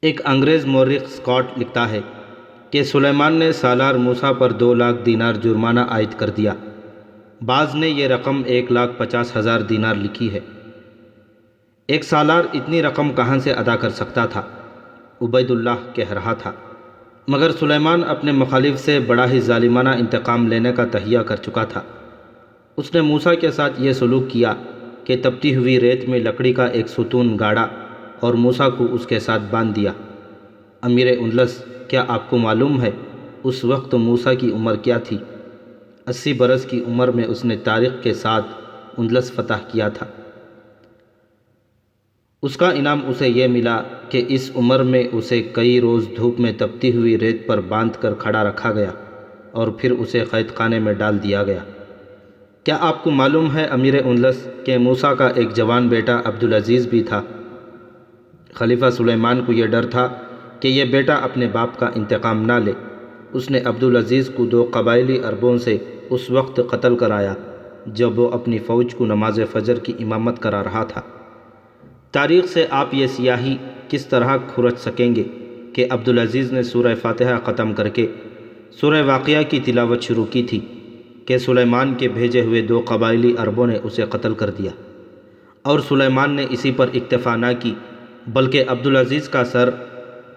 ایک انگریز مورخ اسکاٹ لکھتا ہے کہ سلیمان نے سالار موسیٰ پر 2 لاکھ دینار جرمانہ عائد کر دیا۔ بعض نے یہ رقم 1,50,000 دینار لکھی ہے۔ ایک سالار اتنی رقم کہاں سے ادا کر سکتا تھا؟ عبید اللہ کہہ رہا تھا۔ مگر سلیمان اپنے مخالف سے بڑا ہی ظالمانہ انتقام لینے کا تہیہ کر چکا تھا۔ اس نے موسیٰ کے ساتھ یہ سلوک کیا کہ تپتی ہوئی ریت میں لکڑی کا ایک ستون گاڑا اور موسیٰ کو اس کے ساتھ باندھ دیا۔ امیر اندلس، کیا آپ کو معلوم ہے اس وقت موسیٰ کی عمر کیا تھی؟ 80 برس کی عمر میں اس نے طارق کے ساتھ اندلس فتح کیا تھا۔ اس کا انعام اسے یہ ملا کہ اس عمر میں اسے کئی روز دھوپ میں تپتی ہوئی ریت پر باندھ کر کھڑا رکھا گیا اور پھر اسے قید خانے میں ڈال دیا گیا۔ کیا آپ کو معلوم ہے امیر اندلس کہ موسیٰ کا ایک جوان بیٹا عبدالعزیز بھی تھا؟ خلیفہ سلیمان کو یہ ڈر تھا کہ یہ بیٹا اپنے باپ کا انتقام نہ لے۔ اس نے عبدالعزیز کو 2 قبائلی عربوں سے اس وقت قتل کرایا جب وہ اپنی فوج کو نماز فجر کی امامت کرا رہا تھا۔ تاریخ سے آپ یہ سیاہی کس طرح کھرچ سکیں گے کہ عبدالعزیز نے سورہ فاتحہ ختم کر کے سورہ واقعہ کی تلاوت شروع کی تھی کہ سلیمان کے بھیجے ہوئے 2 قبائلی عربوں نے اسے قتل کر دیا، اور سلیمان نے اسی پر اکتفا نہ کی بلکہ عبدالعزیز کا سر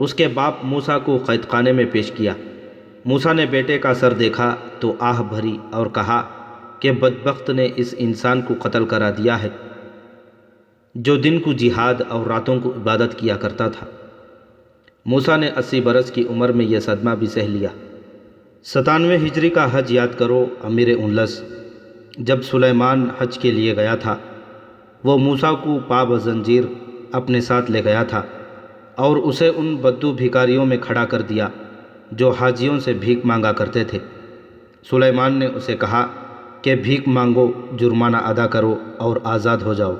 اس کے باپ موسیٰ کو قید خانے میں پیش کیا۔ موسیٰ نے بیٹے کا سر دیکھا تو آہ بھری اور کہا کہ بدبخت نے اس انسان کو قتل کرا دیا ہے جو دن کو جہاد اور راتوں کو عبادت کیا کرتا تھا۔ موسیٰ نے 80 برس کی عمر میں یہ صدمہ بھی سہ لیا۔ 97 ہجری کا حج یاد کرو امیر اندلس۔ جب سلیمان حج کے لیے گیا تھا، وہ موسیٰ کو پا بزنجیر اپنے ساتھ لے گیا تھا اور اسے ان بدو بھکاریوں میں کھڑا کر دیا جو حاجیوں سے بھیک مانگا کرتے تھے۔ سلیمان نے اسے کہا کہ بھیک مانگو، جرمانہ ادا کرو اور آزاد ہو جاؤ۔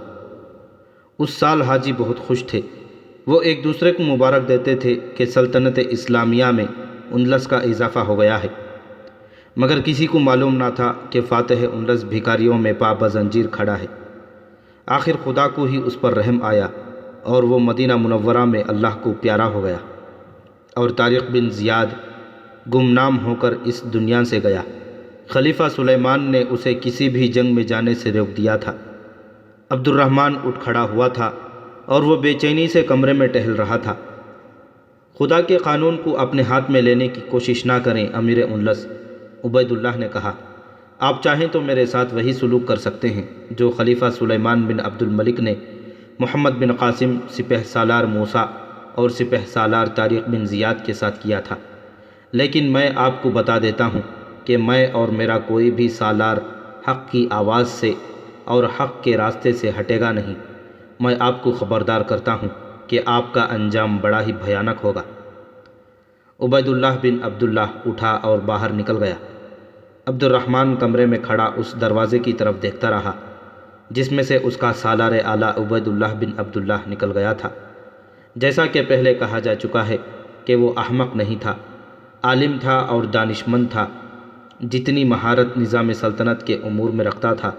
اس سال حاجی بہت خوش تھے۔ وہ ایک دوسرے کو مبارک دیتے تھے کہ سلطنت اسلامیہ میں اندلس کا اضافہ ہو گیا ہے، مگر کسی کو معلوم نہ تھا کہ فاتح اندلس بھکاریوں میں پا بزنجیر کھڑا ہے۔ آخر خدا کو ہی اس پر رحم آیا اور وہ مدینہ منورہ میں اللہ کو پیارا ہو گیا، اور طارق بن زیاد گمنام ہو کر اس دنیا سے گیا۔ خلیفہ سلیمان نے اسے کسی بھی جنگ میں جانے سے روک دیا تھا۔ عبد الرحمن اٹھ کھڑا ہوا تھا اور وہ بے چینی سے کمرے میں ٹہل رہا تھا۔ خدا کے قانون کو اپنے ہاتھ میں لینے کی کوشش نہ کریں امیر اندلس، عبید اللہ نے کہا۔ آپ چاہیں تو میرے ساتھ وہی سلوک کر سکتے ہیں جو خلیفہ سلیمان بن عبد الملک نے محمد بن قاسم سپہ سالار موسیٰ اور سپہ سالار طارق بن زیاد کے ساتھ کیا تھا، لیکن میں آپ کو بتا دیتا ہوں کہ میں اور میرا کوئی بھی سالار حق کی آواز سے اور حق کے راستے سے ہٹے گا نہیں۔ میں آپ کو خبردار کرتا ہوں کہ آپ کا انجام بڑا ہی بھیانک ہوگا۔ عبید اللہ بن عبداللہ اٹھا اور باہر نکل گیا۔ عبد الرحمن کمرے میں کھڑا اس دروازے کی طرف دیکھتا رہا جس میں سے اس کا سالار اعلیٰ عبید اللہ بن عبداللہ نکل گیا تھا۔ جیسا کہ پہلے کہا جا چکا ہے کہ وہ احمق نہیں تھا، عالم تھا اور دانشمند تھا۔ جتنی مہارت نظام سلطنت کے امور میں رکھتا تھا،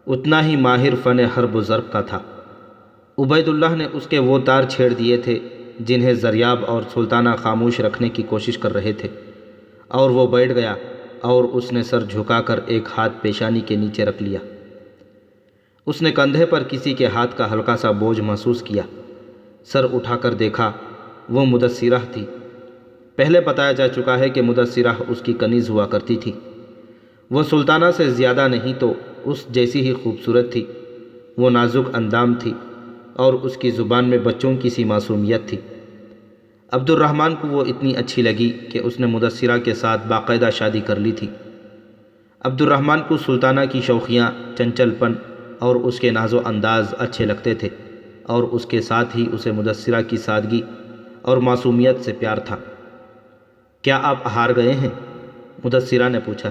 اتنا ہی ماہر فن حرب و ضرب کا تھا۔ عبید اللہ نے اس کے وہ تار چھیڑ دیے تھے جنہیں زریاب اور سلطانہ خاموش رکھنے کی کوشش کر رہے تھے، اور وہ بیٹھ گیا اور اس نے سر جھکا کر ایک ہاتھ پیشانی کے نیچے رکھ لیا۔ اس نے کندھے پر کسی کے ہاتھ کا ہلکا سا بوجھ محسوس کیا۔ سر اٹھا کر دیکھا، وہ مدثرہ تھی۔ پہلے بتایا جا چکا ہے کہ مدثرہ اس کی کنیز ہوا کرتی تھی۔ وہ سلطانہ سے زیادہ نہیں تو اس جیسی ہی خوبصورت تھی۔ وہ نازک اندام تھی اور اس کی زبان میں بچوں کی سی معصومیت تھی۔ عبد الرحمن کو وہ اتنی اچھی لگی کہ اس نے مدثرہ کے ساتھ باقاعدہ شادی کر لی تھی۔ عبد الرحمن کو سلطانہ کی شوخیاں، چنچل پن اور اس کے ناز و انداز اچھے لگتے تھے، اور اس کے ساتھ ہی اسے مدثرہ کی سادگی اور معصومیت سے پیار تھا۔ کیا آپ ہار گئے ہیں؟ مدثرہ نے پوچھا۔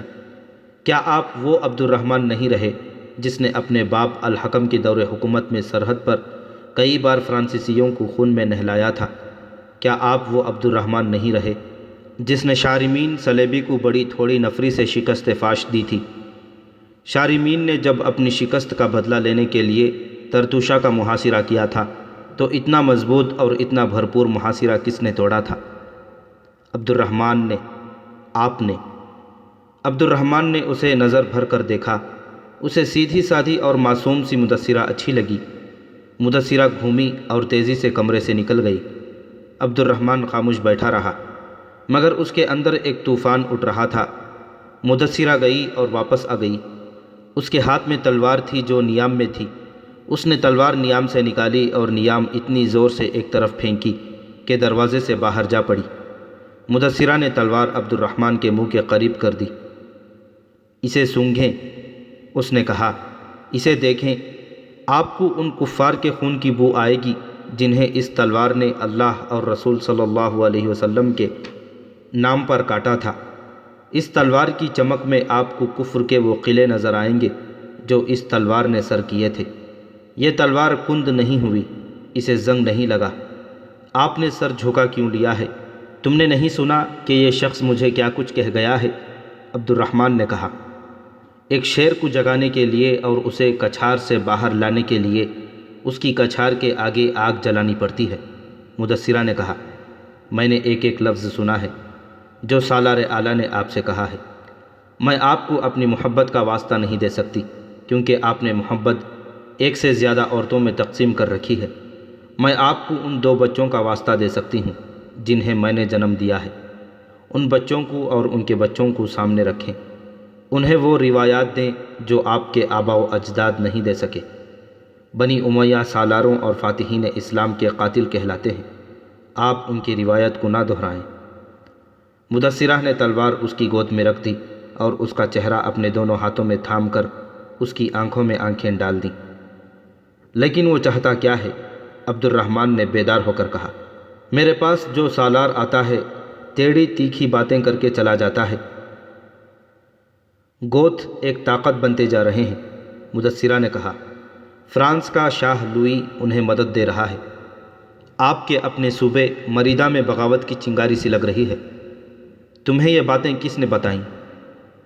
کیا آپ وہ عبد الرحمن نہیں رہے جس نے اپنے باپ الحکم کے دور حکومت میں سرحد پر کئی بار فرانسیسیوں کو خون میں نہلایا تھا؟ کیا آپ وہ عبد الرحمن نہیں رہے جس نے شارمین صلیبی کو بڑی تھوڑی نفری سے شکست فاش دی تھی؟ شارمین نے جب اپنی شکست کا بدلہ لینے کے لیے ترتوشہ کا محاصرہ کیا تھا تو اتنا مضبوط اور اتنا بھرپور محاصرہ کس نے توڑا تھا؟ عبد الرحمن نے۔ آپ نے۔ عبد الرحمن نے اسے نظر بھر کر دیکھا۔ اسے سیدھی سادھی اور معصوم سی مدثرہ اچھی لگی۔ مدثرہ گھومی اور تیزی سے کمرے سے نکل گئی۔ عبد الرحمن خاموش بیٹھا رہا، مگر اس کے اندر ایک طوفان اٹھ رہا تھا۔ مدثرہ گئی اور واپس آ گئی۔ اس کے ہاتھ میں تلوار تھی جو نیام میں تھی۔ اس نے تلوار نیام سے نکالی اور نیام اتنی زور سے ایک طرف پھینکی کہ دروازے سے باہر جا پڑی۔ مدثرہ نے تلوار عبد الرحمن کے منہ کے قریب کر دی۔ اسے سونگھیں، اس نے کہا، اسے دیکھیں، آپ کو ان کفار کے خون کی بو آئے گی جنہیں اس تلوار نے اللہ اور رسول صلی اللہ علیہ وسلم کے نام پر کاٹا تھا۔ اس تلوار کی چمک میں آپ کو کفر کے وہ قلعے نظر آئیں گے جو اس تلوار نے سر کیے تھے۔ یہ تلوار کند نہیں ہوئی، اسے زنگ نہیں لگا۔ آپ نے سر جھکا کیوں لیا ہے؟ تم نے نہیں سنا کہ یہ شخص مجھے کیا کچھ کہہ گیا ہے؟ عبد الرحمن نے کہا۔ ایک شیر کو جگانے کے لیے اور اسے کچھار سے باہر لانے کے لیے اس کی کچھار کے آگے آگ جلانی پڑتی ہے، مدثرہ نے کہا۔ میں نے ایک ایک لفظ سنا ہے جو سالار اعلیٰ نے آپ سے کہا ہے۔ میں آپ کو اپنی محبت کا واسطہ نہیں دے سکتی، کیونکہ آپ نے محبت ایک سے زیادہ عورتوں میں تقسیم کر رکھی ہے۔ میں آپ کو ان 2 بچوں کا واسطہ دے سکتی ہوں جنہیں میں نے جنم دیا ہے۔ ان بچوں کو اور ان کے بچوں کو سامنے رکھیں، انہیں وہ روایات دیں جو آپ کے آبا و اجداد نہیں دے سکے۔ بنی امیہ سالاروں اور فاتحین اسلام کے قاتل کہلاتے ہیں، آپ ان کی روایت کو نہ دہرائیں۔ مدثرہ نے تلوار اس کی گود میں رکھ دی اور اس کا چہرہ اپنے دونوں ہاتھوں میں تھام کر اس کی آنکھوں میں آنکھیں ڈال دیں۔ لیکن وہ چاہتا کیا ہے؟ عبد الرحمن نے بیدار ہو کر کہا۔ میرے پاس جو سالار آتا ہے ٹیڑھی تیکھی باتیں کر کے چلا جاتا ہے۔ گوتھ ایک طاقت بنتے جا رہے ہیں، مدثرہ نے کہا۔ فرانس کا شاہ لوئی انہیں مدد دے رہا ہے۔ آپ کے اپنے صوبے مریدہ میں بغاوت کی چنگاری سی لگ رہی ہے۔ تمہیں یہ باتیں کس نے بتائیں؟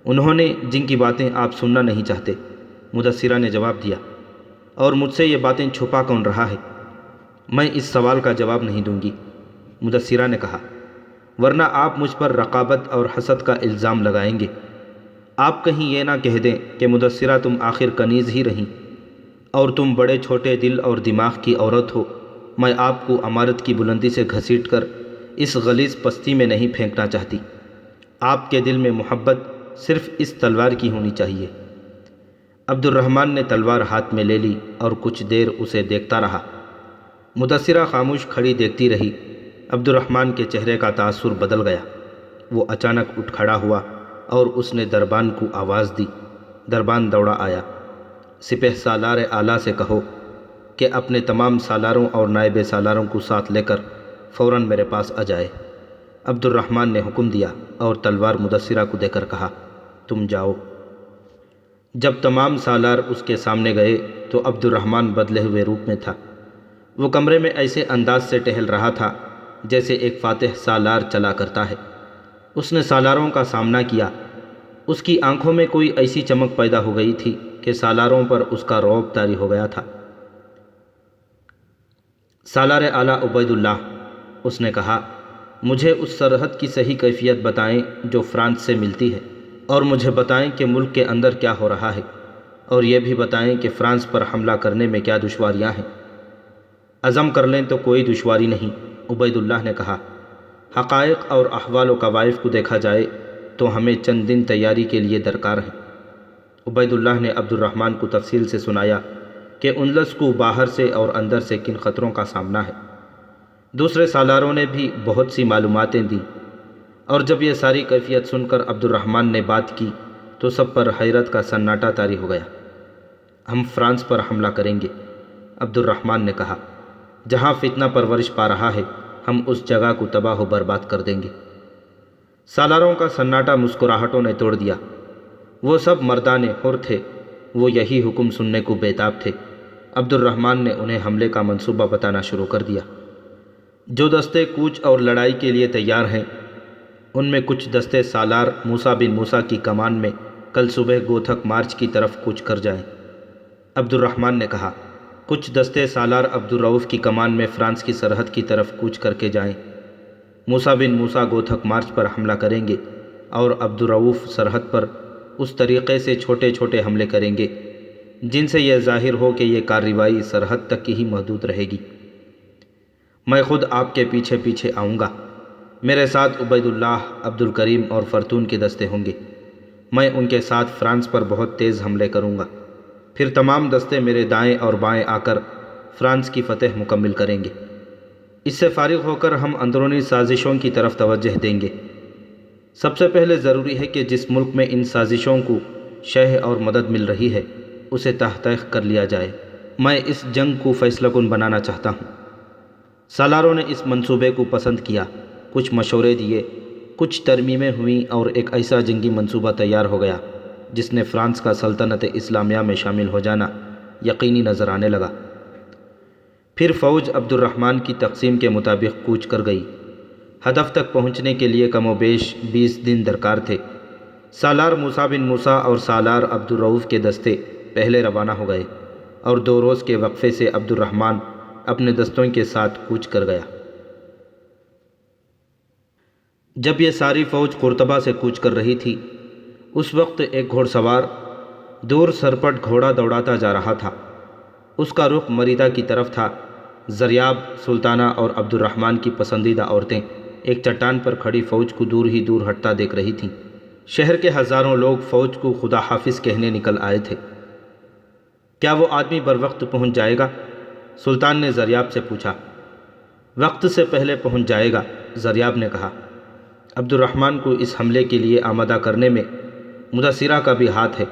انہوں نے جن کی باتیں آپ سننا نہیں چاہتے، مدثرہ نے جواب دیا۔ اور مجھ سے یہ باتیں چھپا کون رہا ہے؟ میں اس سوال کا جواب نہیں دوں گی، مدثرہ نے کہا، ورنہ آپ مجھ پر رقابت اور حسد کا الزام لگائیں گے۔ آپ کہیں یہ نہ کہہ دیں کہ مدثرہ تم آخر کنیز ہی رہیں اور تم بڑے چھوٹے دل اور دماغ کی عورت ہو۔ میں آپ کو عمارت کی بلندی سے گھسیٹ کر اس غلیظ پستی میں نہیں پھینکنا چاہتی۔ آپ کے دل میں محبت صرف اس تلوار کی ہونی چاہیے۔ عبد الرحمن نے تلوار ہاتھ میں لے لی اور کچھ دیر اسے دیکھتا رہا۔ مدثرہ خاموش کھڑی دیکھتی رہی۔ عبد الرحمن کے چہرے کا تاثر بدل گیا۔ وہ اچانک اٹھ کھڑا ہوا اور اس نے دربان کو آواز دی۔ دربان دوڑا آیا۔ سپہ سالار اعلیٰ سے کہو کہ اپنے تمام سالاروں اور نائب سالاروں کو ساتھ لے کر فوراً میرے پاس آ جائے۔ عبد الرحمن نے حکم دیا اور تلوار مدثرہ کو دے کر کہا، تم جاؤ۔ جب تمام سالار اس کے سامنے گئے تو عبد الرحمن بدلے ہوئے روپ میں تھا۔ وہ کمرے میں ایسے انداز سے ٹہل رہا تھا جیسے ایک فاتح سالار چلا کرتا ہے۔ اس نے سالاروں کا سامنا کیا۔ اس کی آنکھوں میں کوئی ایسی چمک پیدا ہو گئی تھی کہ سالاروں پر اس کا رعب طاری ہو گیا تھا۔ سالار اعلیٰ عبید اللہ، اس نے کہا، مجھے اس سرحد کی صحیح کیفیت بتائیں جو فرانس سے ملتی ہے، اور مجھے بتائیں کہ ملک کے اندر کیا ہو رہا ہے، اور یہ بھی بتائیں کہ فرانس پر حملہ کرنے میں کیا دشواریاں ہیں۔ عزم کر لیں تو کوئی دشواری نہیں، عبید اللہ نے کہا۔ حقائق اور احوال و قوائف کو دیکھا جائے تو ہمیں چند دن تیاری کے لیے درکار ہیں۔ عبید اللہ نے عبد الرحمن کو تفصیل سے سنایا کہ اندلس کو باہر سے اور اندر سے کن خطروں کا سامنا ہے۔ دوسرے سالاروں نے بھی بہت سی معلوماتیں دیں، اور جب یہ ساری کیفیت سن کر عبد الرحمن نے بات کی تو سب پر حیرت کا سناٹا طاری ہو گیا۔ ہم فرانس پر حملہ کریں گے، عبد الرحمن نے کہا۔ جہاں فتنہ پرورش پا رہا ہے ہم اس جگہ کو تباہ و برباد کر دیں گے۔ سالاروں کا سناٹا مسکراہٹوں نے توڑ دیا۔ وہ سب مردان حر تھے، وہ یہی حکم سننے کو بیتاب تھے۔ عبد الرحمن نے انہیں حملے کا منصوبہ بتانا شروع کر دیا۔ جو دستے کوچ اور لڑائی کے لیے تیار ہیں ان میں کچھ دستے سالار موسیٰ بن موسیٰ کی کمان میں کل صبح گوتھک مارچ کی طرف کوچ کر جائیں۔ عبد الرحمن نے کہا، کچھ دستے سالار عبدالرؤف کی کمان میں فرانس کی سرحد کی طرف کوچ کر کے جائیں۔ موسیٰ بن موسیٰ گوتھک مارچ پر حملہ کریں گے اور عبدالرؤف سرحد پر اس طریقے سے چھوٹے چھوٹے حملے کریں گے جن سے یہ ظاہر ہو کہ یہ کارروائی سرحد تک کی ہی محدود رہے گی۔ میں خود آپ کے پیچھے پیچھے آؤں گا۔ میرے ساتھ عبید اللہ، عبد الکریم اور فرتون کے دستے ہوں گے۔ میں ان کے ساتھ فرانس پر بہت تیز حملے کروں گا۔ پھر تمام دستے میرے دائیں اور بائیں آ کر فرانس کی فتح مکمل کریں گے۔ اس سے فارغ ہو کر ہم اندرونی سازشوں کی طرف توجہ دیں گے۔ سب سے پہلے ضروری ہے کہ جس ملک میں ان سازشوں کو شہ اور مدد مل رہی ہے اسے تحقیق کر لیا جائے۔ میں اس جنگ کو فیصلہ کن بنانا چاہتا ہوں۔ سالاروں نے اس منصوبے کو پسند کیا، کچھ مشورے دیے، کچھ ترمیمیں ہوئیں اور ایک ایسا جنگی منصوبہ تیار ہو گیا جس نے فرانس کا سلطنت اسلامیہ میں شامل ہو جانا یقینی نظر آنے لگا۔ پھر فوج عبد الرحمن کی تقسیم کے مطابق کوچ کر گئی۔ ہدف تک پہنچنے کے لیے کم و بیش 20 دن درکار تھے۔ سالار موسیٰ بن موسیٰ اور سالار عبدالرؤف کے دستے پہلے روانہ ہو گئے اور 2 روز کے وقفے سے عبد الرحمن اپنے دستوں کے ساتھ کوچ کر گیا۔ جب یہ ساری فوج قرطبہ سے کوچ کر رہی تھی اس وقت ایک گھوڑ سوار دور سرپٹ گھوڑا دوڑاتا جا رہا تھا۔ اس کا رخ مریدہ کی طرف تھا۔ زریاب، سلطانہ اور عبد الرحمن کی پسندیدہ عورتیں ایک چٹان پر کھڑی فوج کو دور ہی دور ہٹتا دیکھ رہی تھیں۔ شہر کے ہزاروں لوگ فوج کو خدا حافظ کہنے نکل آئے تھے۔ کیا وہ آدمی بر وقت پہنچ جائے گا؟ سلطان نے زریاب سے پوچھا۔ وقت سے پہلے پہنچ جائے گا، زریاب نے کہا۔ عبد الرحمن کو اس حملے کے لیے آمادہ کرنے میں مدثرہ کا بھی ہاتھ ہے،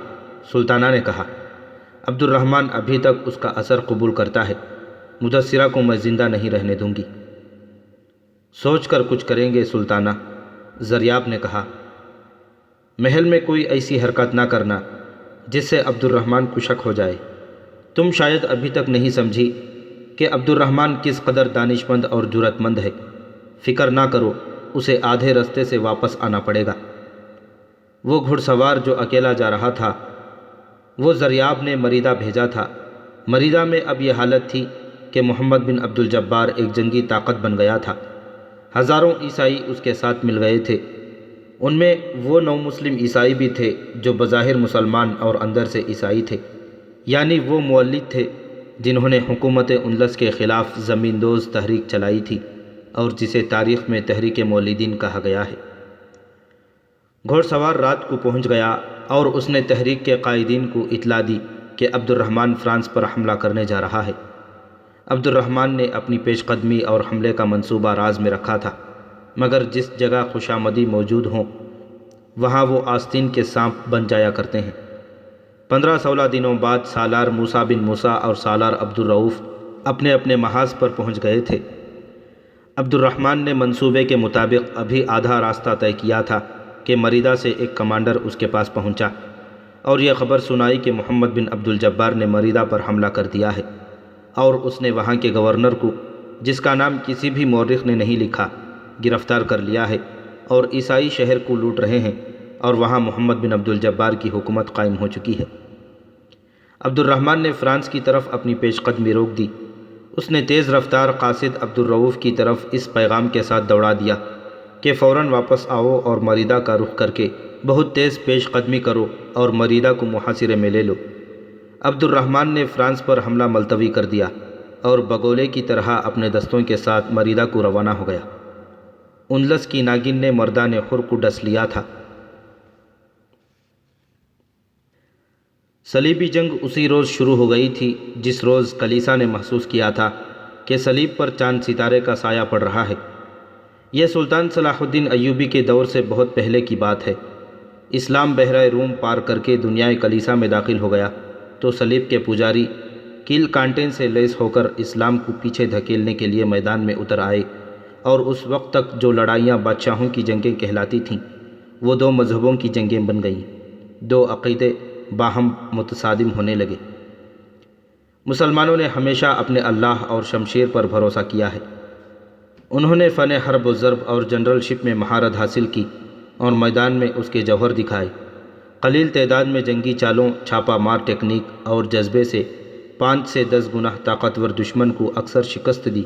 سلطانہ نے کہا۔ عبد الرحمن ابھی تک اس کا اثر قبول کرتا ہے، مدثرہ کو میں زندہ نہیں رہنے دوں گی۔ سوچ کر کچھ کریں گے سلطانہ، زریاب نے کہا۔ محل میں کوئی ایسی حرکت نہ کرنا جس سے عبد الرحمن کو شک ہو جائے۔ تم شاید ابھی تک نہیں سمجھی کہ عبد الرحمن کس قدر دانش مند اور جرأت مند ہے۔ فکر نہ کرو، اسے آدھے رستے سے واپس آنا پڑے گا۔ وہ گھڑ سوار جو اکیلا جا رہا تھا وہ زریاب نے مریدہ بھیجا تھا۔ مریدہ میں اب یہ حالت تھی کہ محمد بن عبد الجبار ایک جنگی طاقت بن گیا تھا۔ ہزاروں عیسائی اس کے ساتھ مل گئے تھے۔ ان میں وہ 9 مسلم عیسائی بھی تھے جو بظاہر مسلمان اور اندر سے عیسائی تھے، یعنی وہ مولد تھے جنہوں نے حکومت اندلس کے خلاف زمین دوز تحریک چلائی تھی اور جسے تاریخ میں تحریک مولدین کہا گیا ہے۔ گھوڑ سوار رات کو پہنچ گیا اور اس نے تحریک کے قائدین کو اطلاع دی کہ عبد الرحمن فرانس پر حملہ کرنے جا رہا ہے۔ عبد الرحمن نے اپنی پیش قدمی اور حملے کا منصوبہ راز میں رکھا تھا، مگر جس جگہ خوشامدی موجود ہوں وہاں وہ آستین کے سانپ بن جایا کرتے ہیں۔ 15-16 دنوں بعد سالار موسیٰ بن موسیٰ اور سالار عبدالرؤف اپنے اپنے محاذ پر پہنچ گئے تھے۔ عبد الرحمن نے منصوبے کے مطابق ابھی آدھا راستہ طے کیا تھا کہ مریدہ سے ایک کمانڈر اس کے پاس پہنچا اور یہ خبر سنائی کہ محمد بن عبد الجبار نے مریدہ پر حملہ کر دیا ہے اور اس نے وہاں کے گورنر کو، جس کا نام کسی بھی مورخ نے نہیں لکھا، گرفتار کر لیا ہے اور عیسائی شہر کو لوٹ رہے ہیں اور وہاں محمد بن عبد الجبار کی حکومت قائم ہو چکی ہے۔ عبد الرحمن نے فرانس کی طرف اپنی پیش قدمی روک دی۔ اس نے تیز رفتار قاصد عبدالرؤف کی طرف اس پیغام کے ساتھ دوڑا دیا کہ فوراً واپس آؤ اور مریدہ کا رخ کر کے بہت تیز پیش قدمی کرو اور مریدہ کو محاصرے میں لے لو۔ عبد الرحمن نے فرانس پر حملہ ملتوی کر دیا اور بگولے کی طرح اپنے دستوں کے ساتھ مریدہ کو روانہ ہو گیا۔ اندلس کی ناگن نے مردان حر کو ڈس لیا تھا۔ صلیبی جنگ اسی روز شروع ہو گئی تھی جس روز کلیسا نے محسوس کیا تھا کہ صلیب پر چاند ستارے کا سایہ پڑ رہا ہے۔ یہ سلطان صلاح الدین ایوبی کے دور سے بہت پہلے کی بات ہے۔ اسلام بحرہ روم پار کر کے دنیائے کلیسا میں داخل ہو گیا تو صلیب کے پجاری کیل کانٹین سے لیس ہو کر اسلام کو پیچھے دھکیلنے کے لیے میدان میں اتر آئے، اور اس وقت تک جو لڑائیاں بادشاہوں کی جنگیں کہلاتی تھیں وہ 2 مذہبوں کی جنگیں بن گئیں۔ 2 عقیدے باہم متصادم ہونے لگے۔ مسلمانوں نے ہمیشہ اپنے اللہ اور شمشیر پر بھروسہ کیا ہے۔ انہوں نے فن حرب و ضرب اور جنرل شپ میں مہارت حاصل کی اور میدان میں اس کے جوہر دکھائے۔ قلیل تعداد میں جنگی چالوں، چھاپہ مار ٹیکنیک اور جذبے سے 5 سے 10 گنا طاقتور دشمن کو اکثر شکست دی۔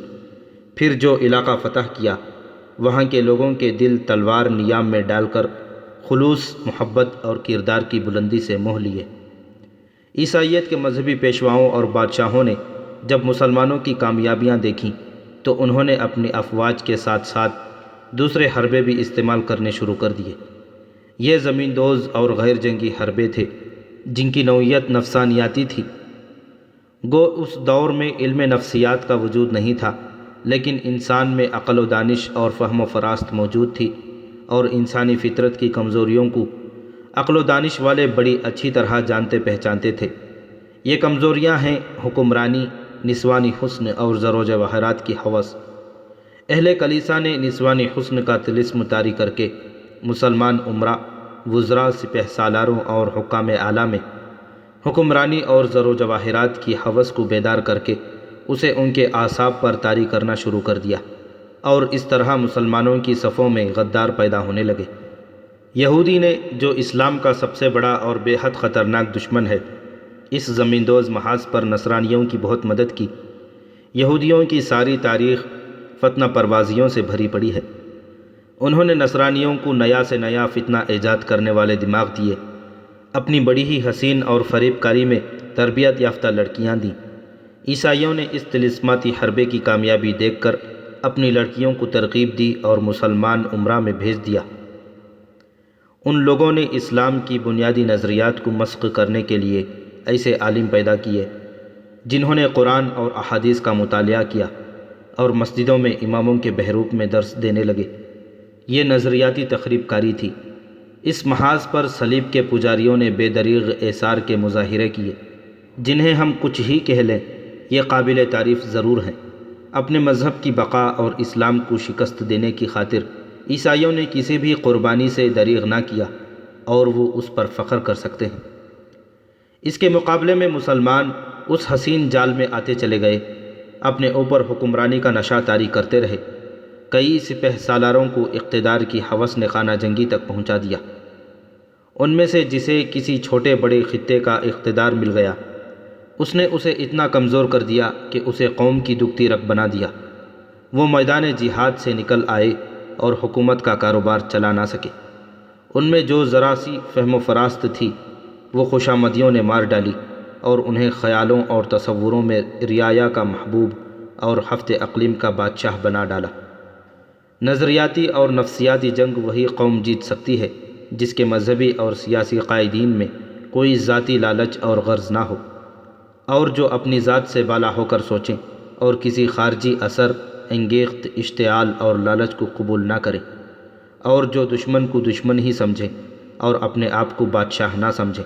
پھر جو علاقہ فتح کیا وہاں کے لوگوں کے دل تلوار نیام میں ڈال کر خلوص، محبت اور کردار کی بلندی سے موہ لیے۔ عیسائیت کے مذہبی پیشواؤں اور بادشاہوں نے جب مسلمانوں کی کامیابیاں دیکھیں تو انہوں نے اپنی افواج کے ساتھ ساتھ دوسرے حربے بھی استعمال کرنے شروع کر دیے۔ یہ زمین دوز اور غیر جنگی حربے تھے جن کی نوعیت نفسانیاتی تھی۔ گو اس دور میں علم نفسیات کا وجود نہیں تھا، لیکن انسان میں عقل و دانش اور فہم و فراست موجود تھی، اور انسانی فطرت کی کمزوریوں کو عقل و دانش والے بڑی اچھی طرح جانتے پہچانتے تھے۔ یہ کمزوریاں ہیں حکمرانی، نسوانی حسن اور زر و جواہرات کی ہوس۔ اہل کلیسا نے نسوانی حسن کا طلسم طاری کر کے مسلمان امراء، وزراء، سپہ سالاروں اور حکام اعلیٰ میں حکمرانی اور زر و جواہرات کی ہوس کو بیدار کر کے اسے ان کے اعصاب پر طاری کرنا شروع کر دیا، اور اس طرح مسلمانوں کی صفوں میں غدار پیدا ہونے لگے۔ یہودی نے، جو اسلام کا سب سے بڑا اور بے حد خطرناک دشمن ہے، اس زمین دوز محاذ پر نصرانیوں کی بہت مدد کی۔ یہودیوں کی ساری تاریخ فتنہ پروازیوں سے بھری پڑی ہے۔ انہوں نے نصرانیوں کو نیا سے نیا فتنہ ایجاد کرنے والے دماغ دیے، اپنی بڑی ہی حسین اور فریب کاری میں تربیت یافتہ لڑکیاں دیں۔ عیسائیوں نے اس طلسماتی حربے کی کامیابی دیکھ کر اپنی لڑکیوں کو ترغیب دی اور مسلمان امراء میں بھیج دیا۔ ان لوگوں نے اسلام کی بنیادی نظریات کو مسخ کرنے کے لیے ایسے عالم پیدا کیے جنہوں نے قرآن اور احادیث کا مطالعہ کیا اور مسجدوں میں اماموں کے بحروپ میں درس دینے لگے۔ یہ نظریاتی تخریب کاری تھی۔ اس محاذ پر صلیب کے پجاریوں نے بے دریغ ایثار کے مظاہرے کیے جنہیں ہم کچھ ہی کہہ لیں، یہ قابل تعریف ضرور ہیں۔ اپنے مذہب کی بقا اور اسلام کو شکست دینے کی خاطر عیسائیوں نے کسی بھی قربانی سے دریغ نہ کیا، اور وہ اس پر فخر کر سکتے ہیں۔ اس کے مقابلے میں مسلمان اس حسین جال میں آتے چلے گئے، اپنے اوپر حکمرانی کا نشہ طاری کرتے رہے۔ کئی سپہ سالاروں کو اقتدار کی ہوس نے خانہ جنگی تک پہنچا دیا۔ ان میں سے جسے کسی چھوٹے بڑے خطے کا اقتدار مل گیا، اس نے اسے اتنا کمزور کر دیا کہ اسے قوم کی دکھتی رکھ بنا دیا۔ وہ میدان جہاد سے نکل آئے اور حکومت کا کاروبار چلا نہ سکے۔ ان میں جو ذرا سی فہم و فراست تھی وہ خوشامدیوں نے مار ڈالی اور انہیں خیالوں اور تصوروں میں رعایا کا محبوب اور ہفت اقلیم کا بادشاہ بنا ڈالا۔ نظریاتی اور نفسیاتی جنگ وہی قوم جیت سکتی ہے جس کے مذہبی اور سیاسی قائدین میں کوئی ذاتی لالچ اور غرض نہ ہو، اور جو اپنی ذات سے بالا ہو کر سوچیں اور کسی خارجی اثر انگیخت اشتعال اور لالچ کو قبول نہ کریں، اور جو دشمن کو دشمن ہی سمجھیں اور اپنے آپ کو بادشاہ نہ سمجھیں۔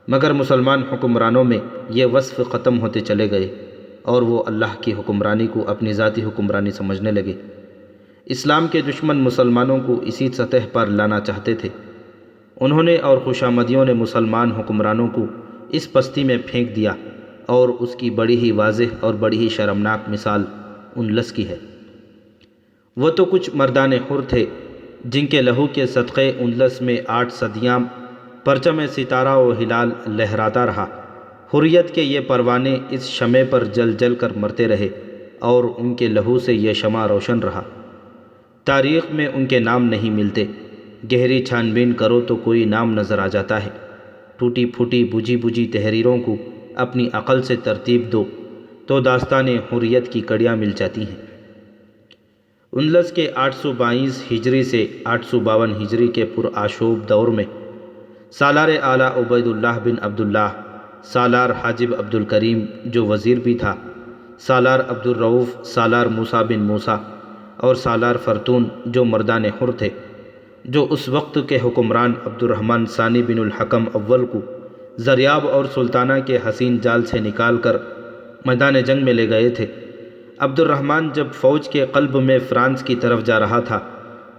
مگر مسلمان حکمرانوں میں یہ وصف ختم ہوتے چلے گئے اور وہ اللہ کی حکمرانی کو اپنی ذاتی حکمرانی سمجھنے لگے۔ اسلام کے دشمن مسلمانوں کو اسی سطح پر لانا چاہتے تھے۔ انہوں نے اور خوشامدیوں نے مسلمان حکمرانوں کو اس پستی میں پھینک دیا، اور اس کی بڑی ہی واضح اور بڑی ہی شرمناک مثال اندلس کی ہے۔ وہ تو کچھ مردان حر تھے جن کے لہو کے صدقے اندلس میں 8 صدیاں پرچم ستارہ و ہلال لہراتا رہا۔ حریت کے یہ پروانے اس شمع پر جل جل کر مرتے رہے، اور ان کے لہو سے یہ شمع روشن رہا۔ تاریخ میں ان کے نام نہیں ملتے، گہری چھان بین کرو تو کوئی نام نظر آ جاتا ہے۔ ٹوٹی پھوٹی بجھی بجھی تحریروں کو اپنی عقل سے ترتیب دو تو داستان حریت کی کڑیاں مل جاتی ہیں۔ اندلس کے 822 ہجری سے 852 ہجری کے پرآشوب دور میں سالار اعلیٰ عبید اللہ بن عبداللہ، سالار حاجب عبد الکریم جو وزیر بھی تھا، سالار عبد الرؤف، سالار موسیٰ بن موسیٰ اور سالار فرتون جو مردان حر تھے، جو اس وقت کے حکمران عبد الرحمن ثانی بن الحکم اول کو زریاب اور سلطانہ کے حسین جال سے نکال کر میدان جنگ میں لے گئے تھے۔ عبد الرحمن جب فوج کے قلب میں فرانس کی طرف جا رہا تھا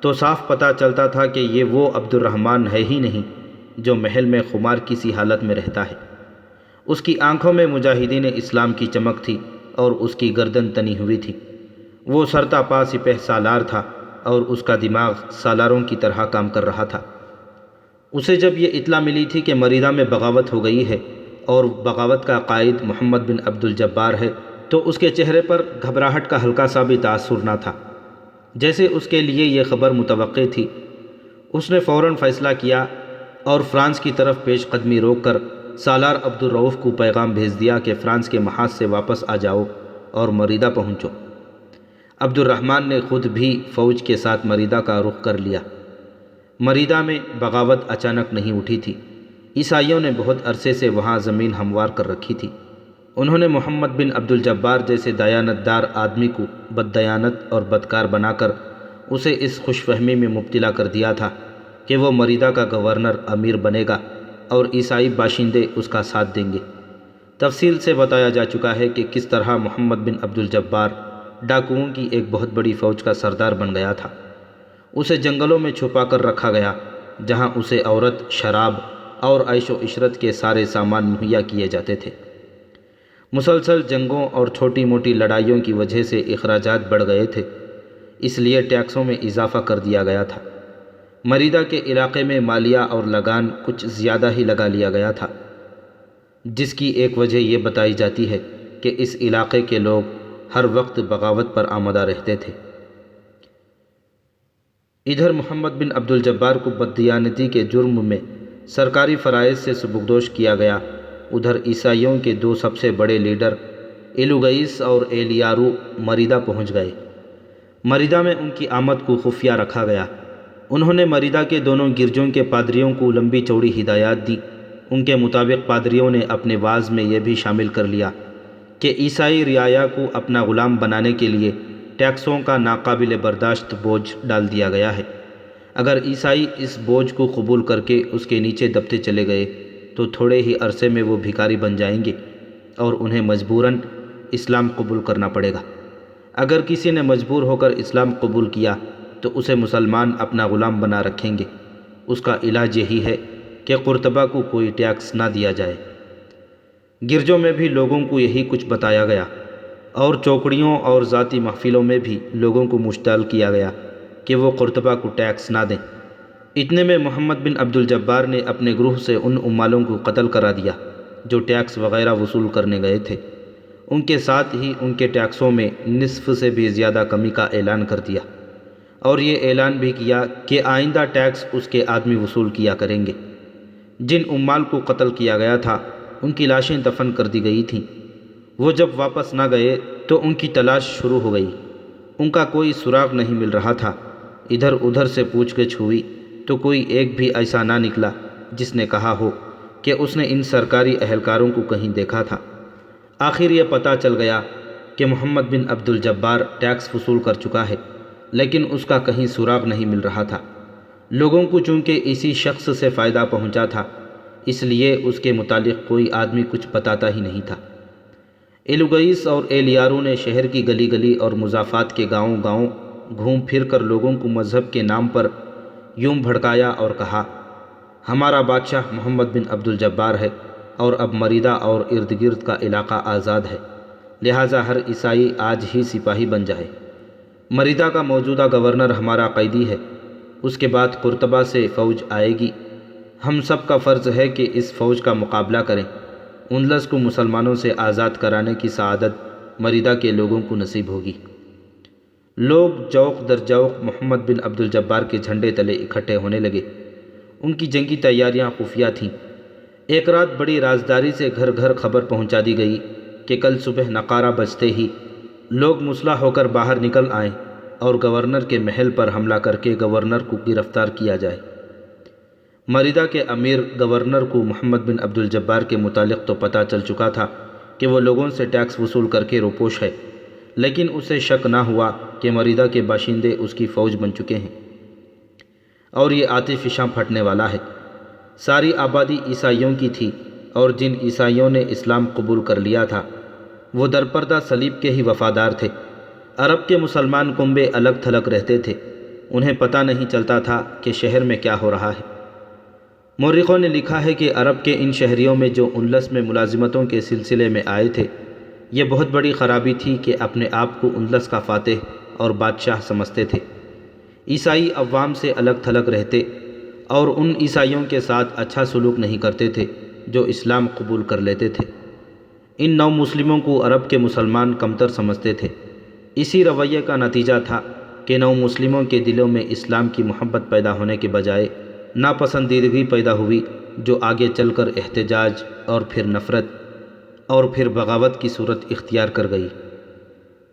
تو صاف پتہ چلتا تھا کہ یہ وہ عبد الرحمن ہے ہی نہیں جو محل میں خمار کی سی حالت میں رہتا ہے۔ اس کی آنکھوں میں مجاہدین اسلام کی چمک تھی اور اس کی گردن تنی ہوئی تھی۔ وہ سرتا پا سپہ سالار تھا اور اس کا دماغ سالاروں کی طرح کام کر رہا تھا۔ اسے جب یہ اطلاع ملی تھی کہ مریدہ میں بغاوت ہو گئی ہے اور بغاوت کا قائد محمد بن عبد الجبار ہے تو اس کے چہرے پر گھبراہٹ کا ہلکا سا بھی تاثر نہ تھا، جیسے اس کے لیے یہ خبر متوقع تھی۔ اس نے فوراً فیصلہ کیا اور فرانس کی طرف پیش قدمی روک کر سالار عبد الرؤف کو پیغام بھیج دیا کہ فرانس کے محاذ سے واپس آ جاؤ اور مریدہ پہنچو۔ عبد الرحمن نے خود بھی فوج کے ساتھ مریدہ کا رخ کر لیا۔ مریدہ میں بغاوت اچانک نہیں اٹھی تھی، عیسائیوں نے بہت عرصے سے وہاں زمین ہموار کر رکھی تھی۔ انہوں نے محمد بن عبد الجبار جیسے دیانت دار آدمی کو بددیانت اور بدکار بنا کر اسے اس خوش فہمی میں مبتلا کر دیا تھا کہ وہ مریدہ کا گورنر امیر بنے گا اور عیسائی باشندے اس کا ساتھ دیں گے۔ تفصیل سے بتایا جا چکا ہے کہ کس طرح محمد بن عبد الجبار ڈاکوؤں کی ایک بہت بڑی فوج کا سردار بن گیا تھا۔ اسے جنگلوں میں چھپا کر رکھا گیا، جہاں اسے عورت، شراب اور عیش و عشرت کے سارے سامان مہیا کیے جاتے تھے۔ مسلسل جنگوں اور چھوٹی موٹی لڑائیوں کی وجہ سے اخراجات بڑھ گئے تھے، اس لیے ٹیکسوں میں اضافہ کر دیا گیا تھا۔ مریدہ کے علاقے میں مالیہ اور لگان کچھ زیادہ ہی لگا لیا گیا تھا، جس کی ایک وجہ یہ بتائی جاتی ہے کہ اس علاقے کے لوگ ہر وقت بغاوت پر آمادہ رہتے تھے۔ ادھر محمد بن عبد الجبار کو بددیانتی کے جرم میں سرکاری فرائض سے سبکدوش کیا گیا۔ ادھر عیسائیوں کے دو سب سے بڑے لیڈر ایلوگئیس اور ایلیارو مریدہ پہنچ گئے۔ مریدہ میں ان کی آمد کو خفیہ رکھا گیا۔ انہوں نے مریدہ کے دونوں گرجوں کے پادریوں کو لمبی چوڑی ہدایات دی۔ ان کے مطابق پادریوں نے اپنے واعظ میں یہ بھی شامل کر لیا کہ عیسائی رعایا کو اپنا غلام بنانے کے لیے ٹیکسوں کا ناقابل برداشت بوجھ ڈال دیا گیا ہے۔ اگر عیسائی اس بوجھ کو قبول کر کے اس کے نیچے دبتے چلے گئے تو تھوڑے ہی عرصے میں وہ بھکاری بن جائیں گے اور انہیں مجبوراً اسلام قبول کرنا پڑے گا۔ اگر کسی نے مجبور ہو کر اسلام قبول کیا تو اسے مسلمان اپنا غلام بنا رکھیں گے۔ اس کا علاج یہی ہے کہ قرطبہ کو کوئی ٹیکس نہ دیا جائے۔ گرجوں میں بھی لوگوں کو یہی کچھ بتایا گیا اور چوکڑیوں اور ذاتی محفلوں میں بھی لوگوں کو مشتعل کیا گیا کہ وہ قرطبہ کو ٹیکس نہ دیں۔ اتنے میں محمد بن عبد الجبار نے اپنے گروہ سے ان عمالوں کو قتل کرا دیا جو ٹیکس وغیرہ وصول کرنے گئے تھے۔ ان کے ساتھ ہی ان کے ٹیکسوں میں نصف سے بھی زیادہ کمی کا اعلان کر دیا اور یہ اعلان بھی کیا کہ آئندہ ٹیکس اس کے آدمی وصول کیا کریں گے۔ جن عمال کو قتل کیا گیا تھا ان کی لاشیں دفن کر دی گئی تھیں۔ وہ جب واپس نہ گئے تو ان کی تلاش شروع ہو گئی۔ ان کا کوئی سراغ نہیں مل رہا تھا۔ ادھر ادھر سے پوچھ گچھ ہوئی تو کوئی ایک بھی ایسا نہ نکلا جس نے کہا ہو کہ اس نے ان سرکاری اہلکاروں کو کہیں دیکھا تھا۔ آخر یہ پتہ چل گیا کہ محمد بن عبد الجبار ٹیکس وصول کر چکا ہے، لیکن اس کا کہیں سراغ نہیں مل رہا تھا۔ لوگوں کو چونکہ اسی شخص سے فائدہ پہنچا تھا، اس لیے اس کے متعلق کوئی آدمی کچھ بتاتا ہی نہیں تھا۔ ایلوگئیس اور ایلیارو نے شہر کی گلی گلی اور مضافات کے گاؤں گاؤں گھوم پھر کر لوگوں کو مذہب کے نام پر یوں بھڑکایا اور کہا، ہمارا بادشاہ محمد بن عبد الجبار ہے اور اب مریدہ اور ارد گرد کا علاقہ آزاد ہے، لہٰذا ہر عیسائی آج ہی سپاہی بن جائے۔ مریدہ کا موجودہ گورنر ہمارا قیدی ہے، اس کے بعد قرطبہ سے فوج آئے گی۔ ہم سب کا فرض ہے کہ اس فوج کا مقابلہ کریں۔ اندلس کو مسلمانوں سے آزاد کرانے کی سعادت مریدہ کے لوگوں کو نصیب ہوگی۔ لوگ جوق در جوق محمد بن عبد الجبار کے جھنڈے تلے اکٹھے ہونے لگے۔ ان کی جنگی تیاریاں خفیہ تھیں۔ ایک رات بڑی رازداری سے گھر گھر خبر پہنچا دی گئی کہ کل صبح نقارہ بجتے ہی لوگ مسلح ہو کر باہر نکل آئیں اور گورنر کے محل پر حملہ کر کے گورنر کو گرفتار کیا جائے۔ مریدہ کے امیر گورنر کو محمد بن عبد الجبار کے متعلق تو پتہ چل چکا تھا کہ وہ لوگوں سے ٹیکس وصول کر کے روپوش ہے، لیکن اسے شک نہ ہوا کہ مریدہ کے باشندے اس کی فوج بن چکے ہیں اور یہ آتش فشاں پھٹنے والا ہے۔ ساری آبادی عیسائیوں کی تھی اور جن عیسائیوں نے اسلام قبول کر لیا تھا وہ درپردہ صلیب کے ہی وفادار تھے۔ عرب کے مسلمان کنبے الگ تھلگ رہتے تھے، انہیں پتہ نہیں چلتا تھا کہ شہر میں کیا ہو رہا ہے۔ مورخوں نے لکھا ہے کہ عرب کے ان شہریوں میں جو اندلس میں ملازمتوں کے سلسلے میں آئے تھے، یہ بہت بڑی خرابی تھی کہ اپنے آپ کو اندلس کا فاتح اور بادشاہ سمجھتے تھے۔ عیسائی عوام سے الگ تھلگ رہتے اور ان عیسائیوں کے ساتھ اچھا سلوک نہیں کرتے تھے جو اسلام قبول کر لیتے تھے۔ ان نو مسلموں کو عرب کے مسلمان کمتر سمجھتے تھے۔ اسی رویے کا نتیجہ تھا کہ نو مسلموں کے دلوں میں اسلام کی محبت پیدا ہونے کے بجائے ناپسندیدگی پیدا ہوئی، جو آگے چل کر احتجاج اور پھر نفرت اور پھر بغاوت کی صورت اختیار کر گئی۔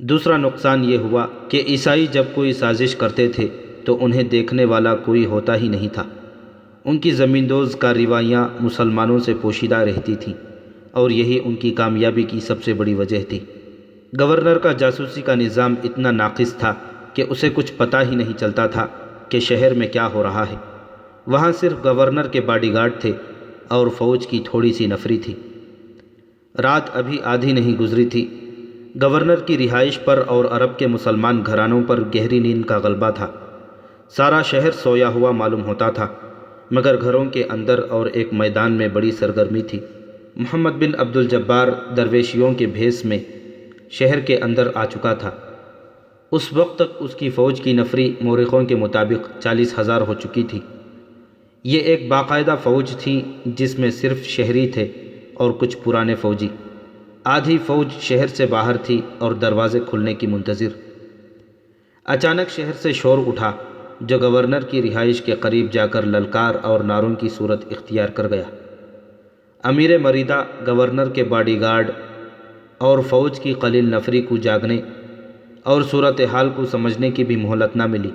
دوسرا نقصان یہ ہوا کہ عیسائی جب کوئی سازش کرتے تھے تو انہیں دیکھنے والا کوئی ہوتا ہی نہیں تھا۔ ان کی زمیندوز کارروائیاں مسلمانوں سے پوشیدہ رہتی تھیں، اور یہی ان کی کامیابی کی سب سے بڑی وجہ تھی۔ گورنر کا جاسوسی کا نظام اتنا ناقص تھا کہ اسے کچھ پتہ ہی نہیں چلتا تھا کہ شہر میں کیا ہو رہا ہے۔ وہاں صرف گورنر کے باڈی گارڈ تھے اور فوج کی تھوڑی سی نفری تھی۔ رات ابھی آدھی نہیں گزری تھی، گورنر کی رہائش پر اور عرب کے مسلمان گھرانوں پر گہری نیند کا غلبہ تھا۔ سارا شہر سویا ہوا معلوم ہوتا تھا، مگر گھروں کے اندر اور ایک میدان میں بڑی سرگرمی تھی۔ محمد بن عبد الجبار درویشیوں کے بھیس میں شہر کے اندر آ چکا تھا۔ اس وقت تک اس کی فوج کی نفری مورخوں کے مطابق 40,000 ہو چکی تھی۔ یہ ایک باقاعدہ فوج تھی جس میں صرف شہری تھے اور کچھ پرانے فوجی۔ آدھی فوج شہر سے باہر تھی اور دروازے کھلنے کی منتظر۔ اچانک شہر سے شور اٹھا جو گورنر کی رہائش کے قریب جا کر للکار اور نعروں کی صورت اختیار کر گیا۔ امیر مریدہ، گورنر کے باڈی گارڈ اور فوج کی قلیل نفری کو جاگنے اور صورتحال کو سمجھنے کی بھی مہلت نہ ملی۔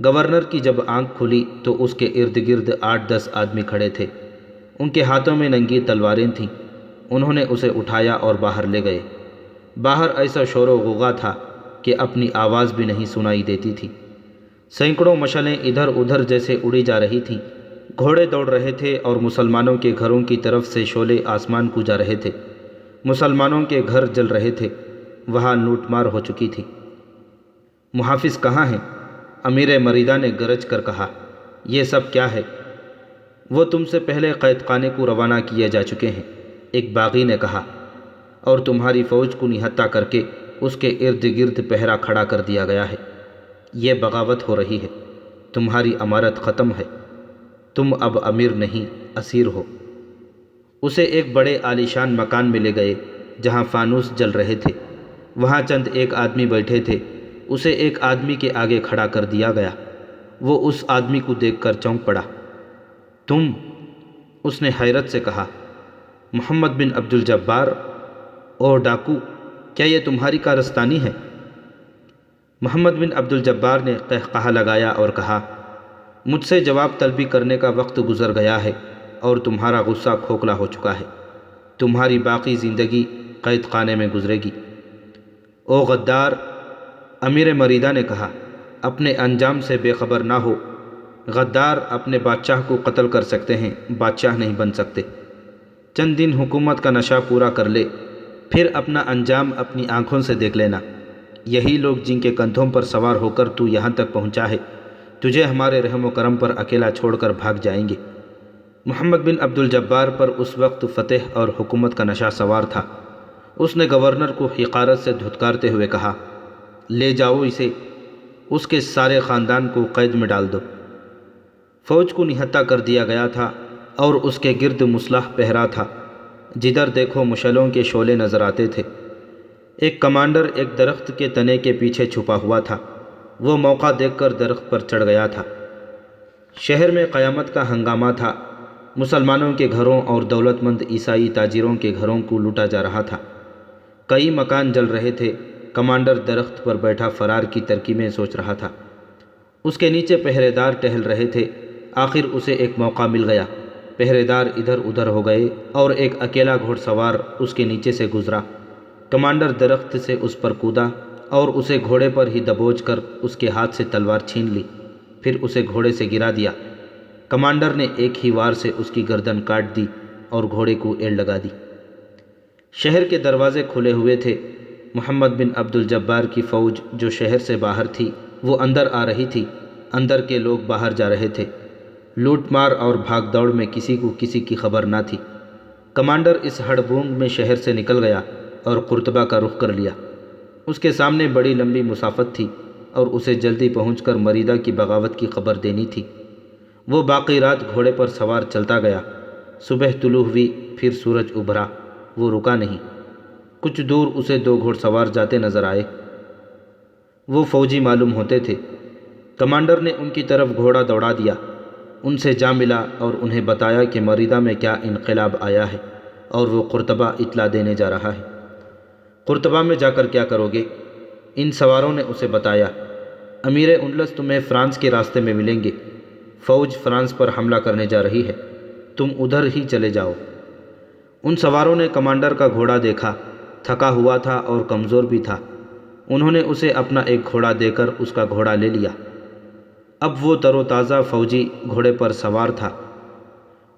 گورنر کی جب آنکھ کھلی تو اس کے ارد گرد 8-10 آدمی کھڑے تھے۔ ان کے ہاتھوں میں ننگی تلواریں تھیں۔ انہوں نے اسے اٹھایا اور باہر لے گئے۔ باہر ایسا شور و غوغا تھا کہ اپنی آواز بھی نہیں سنائی دیتی تھی۔ سینکڑوں مشعلیں ادھر ادھر جیسے اڑی جا رہی تھیں۔ گھوڑے دوڑ رہے تھے اور مسلمانوں کے گھروں کی طرف سے شعلے آسمان کو جا رہے تھے۔ مسلمانوں کے گھر جل رہے تھے، وہاں لوٹ مار ہو چکی تھی۔ محافظ کہاں ہیں؟ امیر مریدہ نے گرج کر کہا۔ یہ سب کیا ہے؟ وہ تم سے پہلے قید خانے کو روانہ کیے جا چکے ہیں، ایک باغی نے کہا، اور تمہاری فوج کو نہتہ کر کے اس کے ارد گرد پہرا کھڑا کر دیا گیا ہے۔ یہ بغاوت ہو رہی ہے، تمہاری امارت ختم ہے، تم اب امیر نہیں اسیر ہو۔ اسے ایک بڑے عالیشان مکان میں لے گئے جہاں فانوس جل رہے تھے۔ وہاں چند ایک آدمی بیٹھے تھے۔ اسے ایک آدمی کے آگے کھڑا کر دیا گیا۔ وہ اس آدمی کو دیکھ کر چونک پڑا۔ تم؟ اس نے حیرت سے کہا۔ محمد بن عبد الجبار، او ڈاکو، کیا یہ تمہاری کارستانی ہے؟ محمد بن عبد الجبار نے قہقہہ لگایا اور کہا، مجھ سے جواب طلبی کرنے کا وقت گزر گیا ہے اور تمہارا غصہ کھوکھلا ہو چکا ہے۔ تمہاری باقی زندگی قید خانے میں گزرے گی۔ او غدار، امیر مریدہ نے کہا، اپنے انجام سے بے خبر نہ ہو۔ غدار اپنے بادشاہ کو قتل کر سکتے ہیں، بادشاہ نہیں بن سکتے۔ چند دن حکومت کا نشہ پورا کر لے، پھر اپنا انجام اپنی آنکھوں سے دیکھ لینا۔ یہی لوگ جن کے کندھوں پر سوار ہو کر تو یہاں تک پہنچا ہے، تجھے ہمارے رحم و کرم پر اکیلا چھوڑ کر بھاگ جائیں گے۔ محمد بن عبد الجبار پر اس وقت فتح اور حکومت کا نشہ سوار تھا۔ اس نے گورنر کو حقارت سے دھتکارتے ہوئے کہا، لے جاؤ اسے، اس کے سارے خاندان کو قید میں ڈال دو۔ فوج کو نہتہ کر دیا گیا تھا اور اس کے گرد مسلح پہرا تھا۔ جدھر دیکھو مشعلوں کے شعلے نظر آتے تھے۔ ایک کمانڈر ایک درخت کے تنے کے پیچھے چھپا ہوا تھا۔ وہ موقع دیکھ کر درخت پر چڑھ گیا تھا۔ شہر میں قیامت کا ہنگامہ تھا۔ مسلمانوں کے گھروں اور دولت مند عیسائی تاجروں کے گھروں کو لوٹا جا رہا تھا۔ کئی مکان جل رہے تھے۔ کمانڈر درخت پر بیٹھا فرار کی ترکیبیں سوچ رہا تھا۔ اس کے نیچے پہرے دار ٹہل رہے تھے۔ آخر اسے ایک موقع مل گیا۔ پہرے دار ادھر ادھر ہو گئے اور ایک اکیلا گھوڑ سوار اس کے نیچے سے گزرا۔ کمانڈر درخت سے اس پر کودا اور اسے گھوڑے پر ہی دبوچ کر اس کے ہاتھ سے تلوار چھین لی، پھر اسے گھوڑے سے گرا دیا۔ کمانڈر نے ایک ہی وار سے اس کی گردن کاٹ دی اور گھوڑے کو ایڑ لگا دی۔ شہر کے دروازے کھلے ہوئے تھے۔ محمد بن عبد الجبار کی فوج جو شہر سے باہر تھی وہ اندر آ رہی تھی، اندر کے لوگ باہر جا رہے تھے۔ لوٹ مار اور بھاگ دوڑ میں کسی کو کسی کی خبر نہ تھی۔ کمانڈر اس ہڑبونگ میں شہر سے نکل گیا اور قرطبہ کا رخ کر لیا۔ اس کے سامنے بڑی لمبی مسافت تھی اور اسے جلدی پہنچ کر مریدہ کی بغاوت کی خبر دینی تھی۔ وہ باقی رات گھوڑے پر سوار چلتا گیا۔ صبح طلوع ہوئی، پھر سورج ابھرا، وہ رکا نہیں۔ کچھ دور اسے 2 گھوڑ سوار جاتے نظر آئے، وہ فوجی معلوم ہوتے تھے۔ کمانڈر نے ان کی طرف گھوڑا دوڑا دیا، ان سے جا ملا اور انہیں بتایا کہ مریدہ میں کیا انقلاب آیا ہے اور وہ قرطبہ اطلاع دینے جا رہا ہے۔ قرطبہ میں جا کر کیا کرو گے؟ ان سواروں نے اسے بتایا، امیر اندلس تمہیں فرانس کے راستے میں ملیں گے، فوج فرانس پر حملہ کرنے جا رہی ہے، تم ادھر ہی چلے جاؤ۔ ان سواروں نے کمانڈر کا گھوڑا دیکھا، تھکا ہوا تھا اور کمزور بھی تھا۔ انہوں نے اسے اپنا ایک گھوڑا دے کر اس کا گھوڑا لے لیا۔ اب وہ تر و تازہ فوجی گھوڑے پر سوار تھا۔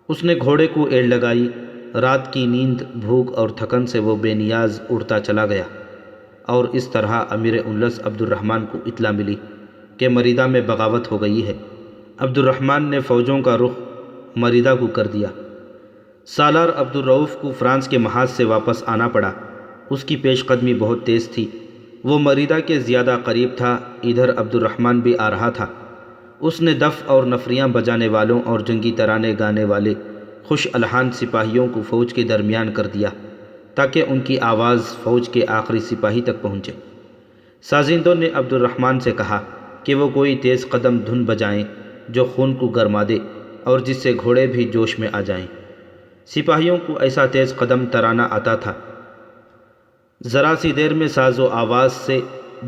اس نے گھوڑے کو ایڑ لگائی، رات کی نیند، بھوک اور تھکن سے وہ بے نیاز اڑتا چلا گیا، اور اس طرح امیر اندلس عبد الرحمن کو اطلاع ملی کہ مریدہ میں بغاوت ہو گئی ہے۔ عبد الرحمن نے فوجوں کا رخ مریدہ کو کر دیا۔ سالار عبد الرؤف کو فرانس کے محاذ سے واپس آنا پڑا، اس کی پیش قدمی بہت تیز تھی، وہ مریدہ کے زیادہ قریب تھا۔ ادھر عبد الرحمن بھی آ رہا تھا۔ اس نے دف اور نفریاں بجانے والوں اور جنگی ترانے گانے والے خوش الحان سپاہیوں کو فوج کے درمیان کر دیا تاکہ ان کی آواز فوج کے آخری سپاہی تک پہنچے۔ سازندوں نے عبد الرحمن سے کہا کہ وہ کوئی تیز قدم دھن بجائیں جو خون کو گرما دے اور جس سے گھوڑے بھی جوش میں آ جائیں۔ سپاہیوں کو ایسا تیز قدم ترانہ آتا تھا، ذرا سی دیر میں ساز و آواز سے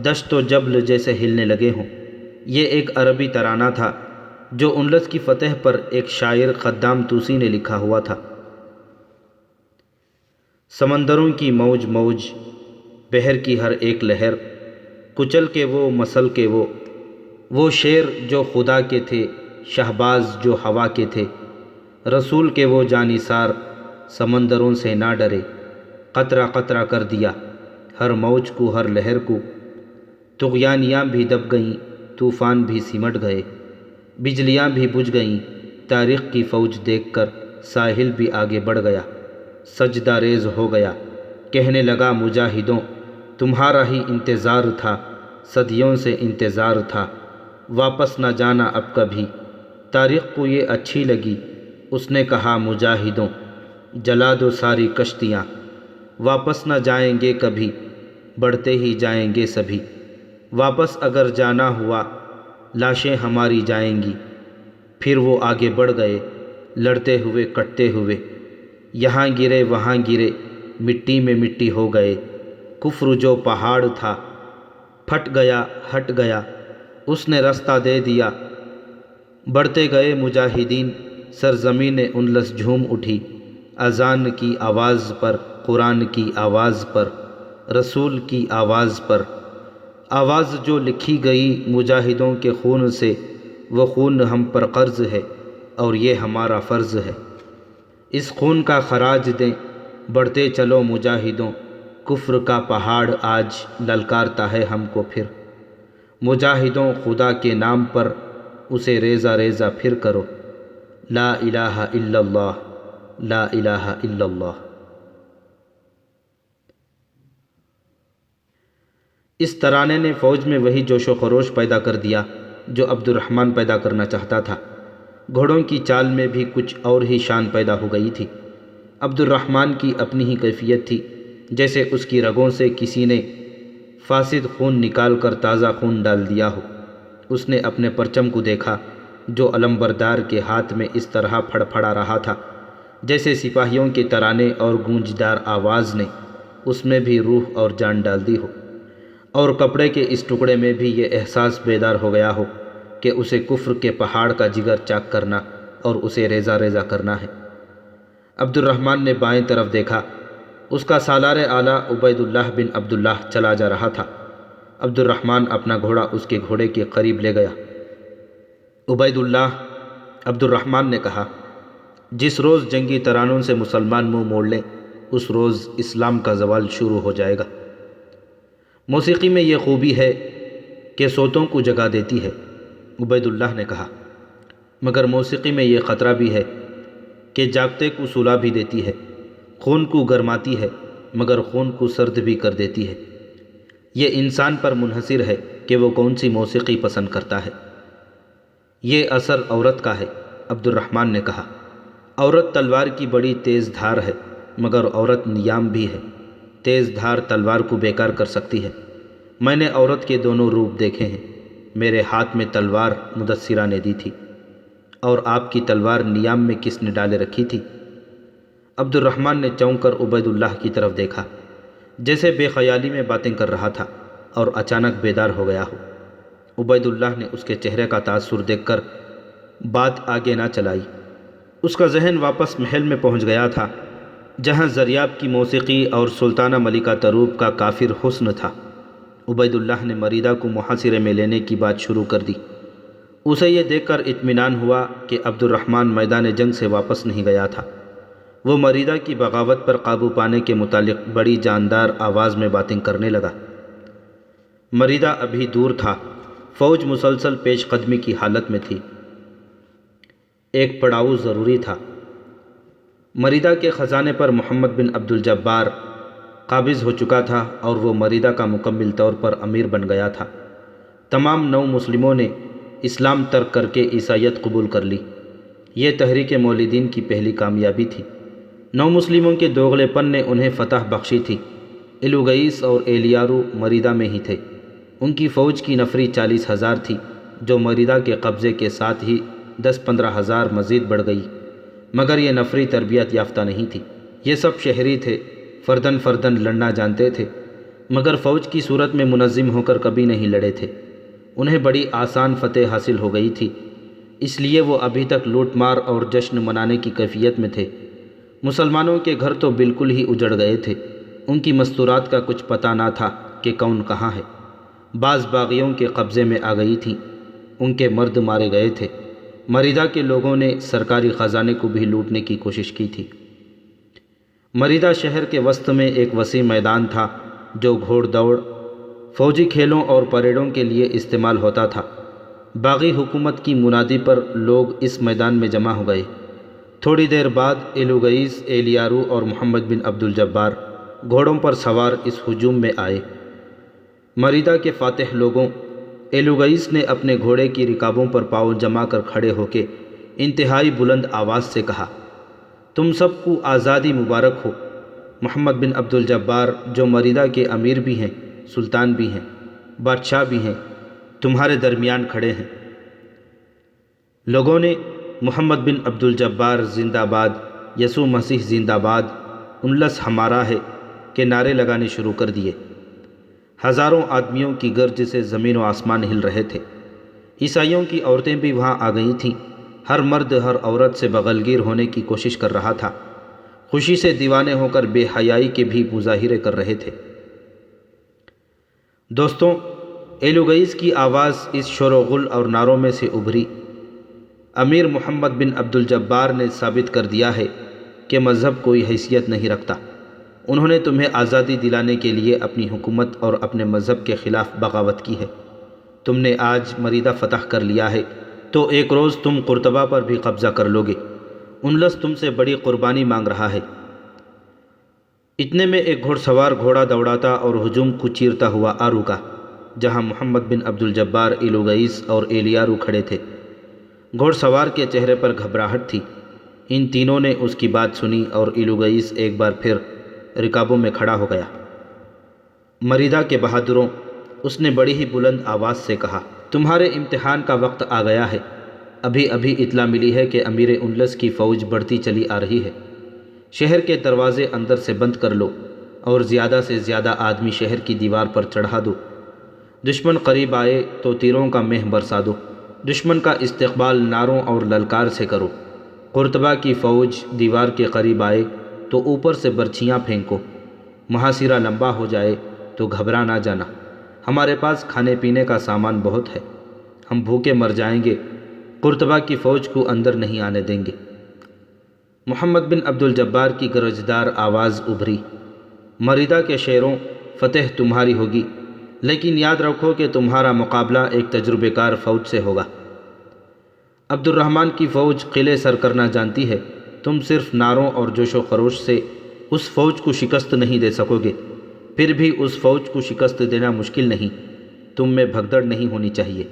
دشت و جبل جیسے ہلنے لگے ہوں۔ یہ ایک عربی ترانہ تھا جو اندلس کی فتح پر ایک شاعر خدام طوسی نے لکھا ہوا تھا۔ سمندروں کی موج موج، بحر کی ہر ایک لہر، کچل کے وہ مسل کے وہ شیر جو خدا کے تھے، شہباز جو ہوا کے تھے، رسول کے وہ جانثار، سمندروں سے نہ ڈرے، قطرہ قطرہ کر دیا ہر موج کو، ہر لہر کو، طغیانیاں بھی دب گئیں، طوفان بھی سمٹ گئے، بجلیاں بھی بجھ گئیں، تاریخ کی فوج دیکھ کر ساحل بھی آگے بڑھ گیا، سجدہ ریز ہو گیا، کہنے لگا مجاہدوں تمہارا ہی انتظار تھا، صدیوں سے انتظار تھا، واپس نہ جانا اب کبھی۔ تاریخ کو یہ اچھی لگی، اس نے کہا مجاہدوں جلا دو ساری کشتیاں، واپس نہ جائیں گے کبھی، بڑھتے ہی جائیں گے سبھی، واپس اگر جانا ہوا لاشیں ہماری جائیں گی۔ پھر وہ آگے بڑھ گئے، لڑتے ہوئے کٹتے ہوئے، یہاں گرے وہاں گرے، مٹی میں مٹی ہو گئے، کفر جو پہاڑ تھا پھٹ گیا ہٹ گیا، اس نے رستہ دے دیا، بڑھتے گئے مجاہدین، سرزمین اندلس جھوم اٹھی، اذان کی آواز پر، قرآن کی آواز پر، رسول کی آواز پر، آواز جو لکھی گئی مجاہدوں کے خون سے، وہ خون ہم پر قرض ہے اور یہ ہمارا فرض ہے، اس خون کا خراج دیں، بڑھتے چلو مجاہدوں، کفر کا پہاڑ آج للکارتا ہے ہم کو پھر، مجاہدوں خدا کے نام پر اسے ریزہ ریزہ پھر کرو، لا الہ الا اللہ، لا الہ الا اللہ۔ اس ترانے نے فوج میں وہی جوش و خروش پیدا کر دیا جو عبد الرحمن پیدا کرنا چاہتا تھا۔ گھوڑوں کی چال میں بھی کچھ اور ہی شان پیدا ہو گئی تھی۔ عبد الرحمن کی اپنی ہی کیفیت تھی، جیسے اس کی رگوں سے کسی نے فاسد خون نکال کر تازہ خون ڈال دیا ہو۔ اس نے اپنے پرچم کو دیکھا جو علمبردار کے ہاتھ میں اس طرح پھڑ پھڑا رہا تھا جیسے سپاہیوں کے ترانے اور گونجدار آواز نے اس میں بھی روح اور جان ڈال دی ہو، اور کپڑے کے اس ٹکڑے میں بھی یہ احساس بیدار ہو گیا ہو کہ اسے کفر کے پہاڑ کا جگر چاک کرنا اور اسے ریزہ ریزہ کرنا ہے۔ عبد الرحمن نے بائیں طرف دیکھا، اس کا سالار اعلیٰ عبید اللہ بن عبداللہ چلا جا رہا تھا۔ عبد الرحمن اپنا گھوڑا اس کے گھوڑے کے قریب لے گیا۔ عبد الرحمن نے کہا، جس روز جنگی ترانوں سے مسلمان منہ موڑ لیں اس روز اسلام کا زوال شروع ہو جائے گا۔ موسیقی میں یہ خوبی ہے کہ صوتوں کو جگا دیتی ہے، عبید اللہ نے کہا، مگر موسیقی میں یہ خطرہ بھی ہے کہ جاگتے کو سلا بھی دیتی ہے، خون کو گرماتی ہے مگر خون کو سرد بھی کر دیتی ہے۔ یہ انسان پر منحصر ہے کہ وہ کون سی موسیقی پسند کرتا ہے۔ یہ اثر عورت کا ہے، عبد الرحمن نے کہا۔ عورت تلوار کی بڑی تیز دھار ہے، مگر عورت نیام بھی ہے۔ تیز دھار تلوار کو بیکار کر سکتی ہے۔ میں نے عورت کے دونوں روپ دیکھے ہیں۔ میرے ہاتھ میں تلوار مدثرہ نے دی تھی، اور آپ کی تلوار نیام میں کس نے ڈالے رکھی تھی؟ عبد الرحمن نے چونک کر عبید اللہ کی طرف دیکھا، جیسے بے خیالی میں باتیں کر رہا تھا اور اچانک بیدار ہو گیا ہو۔ عبید اللہ نے اس کے چہرے کا تاثر دیکھ کر بات آگے نہ چلائی۔ اس کا ذہن واپس محل میں پہنچ گیا تھا، جہاں زریاب کی موسیقی اور سلطانہ ملکہ تروب کا کافر حسن تھا۔ عبید اللہ نے مریدہ کو محاصرے میں لینے کی بات شروع کر دی۔ اسے یہ دیکھ کر اطمینان ہوا کہ عبد الرحمن میدان جنگ سے واپس نہیں گیا تھا۔ وہ مریدہ کی بغاوت پر قابو پانے کے متعلق بڑی جاندار آواز میں باتیں کرنے لگا۔ مریدہ ابھی دور تھا، فوج مسلسل پیش قدمی کی حالت میں تھی۔ ایک پڑاؤ ضروری تھا۔ مریدہ کے خزانے پر محمد بن عبد الجبار قابض ہو چکا تھا اور وہ مریدہ کا مکمل طور پر امیر بن گیا تھا۔ تمام نو مسلموں نے اسلام ترک کر کے عیسائیت قبول کر لی۔ یہ تحریک مولدین کی پہلی کامیابی تھی۔ نو مسلموں کے دوغلے پن نے انہیں فتح بخشی تھی۔ الوگئیس اور ایلیارو مریدہ میں ہی تھے۔ ان کی فوج کی نفری 40,000 تھی، جو مریدہ کے قبضے کے ساتھ ہی 10-15,000 مزید بڑھ گئی، مگر یہ نفری تربیت یافتہ نہیں تھی۔ یہ سب شہری تھے، فردن فردن لڑنا جانتے تھے، مگر فوج کی صورت میں منظم ہو کر کبھی نہیں لڑے تھے۔ انہیں بڑی آسان فتح حاصل ہو گئی تھی، اس لیے وہ ابھی تک لوٹ مار اور جشن منانے کی کیفیت میں تھے۔ مسلمانوں کے گھر تو بالکل ہی اجڑ گئے تھے۔ ان کی مستورات کا کچھ پتہ نہ تھا کہ کون کہاں ہے۔ بعض باغیوں کے قبضے میں آ گئی تھیں، ان کے مرد مارے گئے تھے۔ مریدہ کے لوگوں نے سرکاری خزانے کو بھی لوٹنے کی کوشش کی تھی۔ مریدہ شہر کے وسط میں ایک وسیع میدان تھا، جو گھوڑ دوڑ، فوجی کھیلوں اور پریڈوں کے لیے استعمال ہوتا تھا۔ باغی حکومت کی منادی پر لوگ اس میدان میں جمع ہو گئے۔ تھوڑی دیر بعد الوگئیس، ایلیارو اور محمد بن عبد الجبار گھوڑوں پر سوار اس ہجوم میں آئے۔ مریدہ کے فاتح لوگوں، الوگئیس نے اپنے گھوڑے کی رکابوں پر پاؤں جما کر کھڑے ہو کے انتہائی بلند آواز سے کہا، تم سب کو آزادی مبارک ہو۔ محمد بن عبد الجبار، جو مریدہ کے امیر بھی ہیں، سلطان بھی ہیں، بادشاہ بھی ہیں، تمہارے درمیان کھڑے ہیں۔ لوگوں نے محمد بن عبد الجبار زندہ باد، یسوع مسیح زندہ باد، انلس ہمارا ہے کے نعرے لگانے شروع کر دیے۔ ہزاروں آدمیوں کی گرج سے زمین و آسمان ہل رہے تھے۔ عیسائیوں کی عورتیں بھی وہاں آ گئی تھیں۔ ہر مرد ہر عورت سے بغلگیر ہونے کی کوشش کر رہا تھا، خوشی سے دیوانے ہو کر بے حیائی کے بھی مظاہرے کر رہے تھے۔ دوستوں، ایلوگئیس کی آواز اس شور و غل اور نعروں میں سے ابھری۔ امیر محمد بن عبد الجبار نے ثابت کر دیا ہے کہ مذہب کوئی حیثیت نہیں رکھتا۔ انہوں نے تمہیں آزادی دلانے کے لیے اپنی حکومت اور اپنے مذہب کے خلاف بغاوت کی ہے۔ تم نے آج مریدہ فتح کر لیا ہے تو ایک روز تم قرطبہ پر بھی قبضہ کر لوگے۔ انلس تم سے بڑی قربانی مانگ رہا ہے۔ اتنے میں ایک گھوڑ سوار گھوڑا دوڑاتا اور ہجوم کو چیرتا ہوا آ رکا، جہاں محمد بن عبد الجبار، الوگئیس اور ایلیارو کھڑے تھے۔ گھوڑ سوار کے چہرے پر گھبراہٹ تھی۔ ان تینوں نے اس کی بات سنی اور الوگئیس ایک بار پھر رکابوں میں کھڑا ہو گیا۔ مریدہ کے بہادروں، اس نے بڑی ہی بلند آواز سے کہا، تمہارے امتحان کا وقت آ گیا ہے۔ ابھی ابھی اطلاع ملی ہے کہ امیر انلس کی فوج بڑھتی چلی آ رہی ہے۔ شہر کے دروازے اندر سے بند کر لو اور زیادہ سے زیادہ آدمی شہر کی دیوار پر چڑھا دو۔ دشمن قریب آئے تو تیروں کا مہ برسا دو۔ دشمن کا استقبال نعروں اور للکار سے کرو۔ قرطبہ کی فوج دیوار کے قریب آئے تو اوپر سے برچھیاں پھینکو۔ محاصرہ لمبا ہو جائے تو گھبرا نہ جانا۔ ہمارے پاس کھانے پینے کا سامان بہت ہے، ہم بھوکے مر جائیں گے، قرطبہ کی فوج کو اندر نہیں آنے دیں گے۔ محمد بن عبد الجبار کی گرجدار آواز ابھری، مریدہ کے شیروں، فتح تمہاری ہوگی، لیکن یاد رکھو کہ تمہارا مقابلہ ایک تجربے کار فوج سے ہوگا۔ عبد الرحمن کی فوج قلعے سر کرنا جانتی ہے۔ تم صرف نعروں اور جوش و خروش سے اس فوج کو شکست نہیں دے سکو گے۔ پھر بھی اس فوج کو شکست دینا مشکل نہیں۔ تم میں بھگدڑ نہیں ہونی چاہیے۔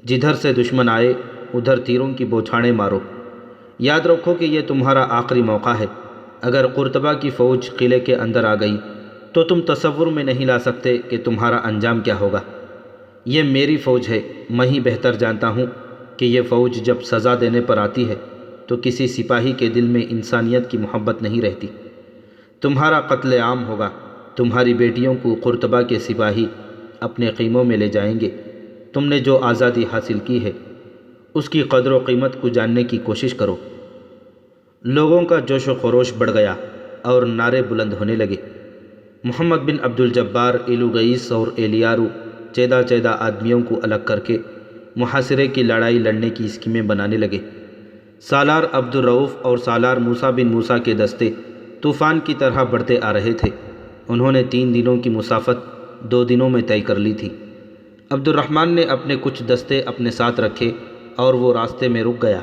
جدھر سے دشمن آئے ادھر تیروں کی بوچھاڑیں مارو۔ یاد رکھو کہ یہ تمہارا آخری موقع ہے۔ اگر قرطبہ کی فوج قلعے کے اندر آ گئی تو تم تصور میں نہیں لا سکتے کہ تمہارا انجام کیا ہوگا۔ یہ میری فوج ہے، میں ہی بہتر جانتا ہوں کہ یہ فوج جب سزا دینے پر آتی ہے تو کسی سپاہی کے دل میں انسانیت کی محبت نہیں رہتی۔ تمہارا قتل عام ہوگا، تمہاری بیٹیوں کو قرطبہ کے سپاہی اپنے خیموں میں لے جائیں گے۔ تم نے جو آزادی حاصل کی ہے اس کی قدر و قیمت کو جاننے کی کوشش کرو۔ لوگوں کا جوش و خروش بڑھ گیا اور نعرے بلند ہونے لگے۔ محمد بن عبد الجبار ایلوگئیس اور ایلیارو چیدہ چیدہ آدمیوں کو الگ کر کے محاصرے کی لڑائی لڑنے کی اسکیمیں بنانے لگے۔ سالار عبد الرؤف اور سالار موسیٰ بن موسیٰ کے دستے طوفان کی طرح بڑھتے آ رہے تھے۔ انہوں نے 3 دنوں کی مسافت 2 دنوں میں طے کر لی تھی۔ عبد الرحمن نے اپنے کچھ دستے اپنے ساتھ رکھے اور وہ راستے میں رک گیا۔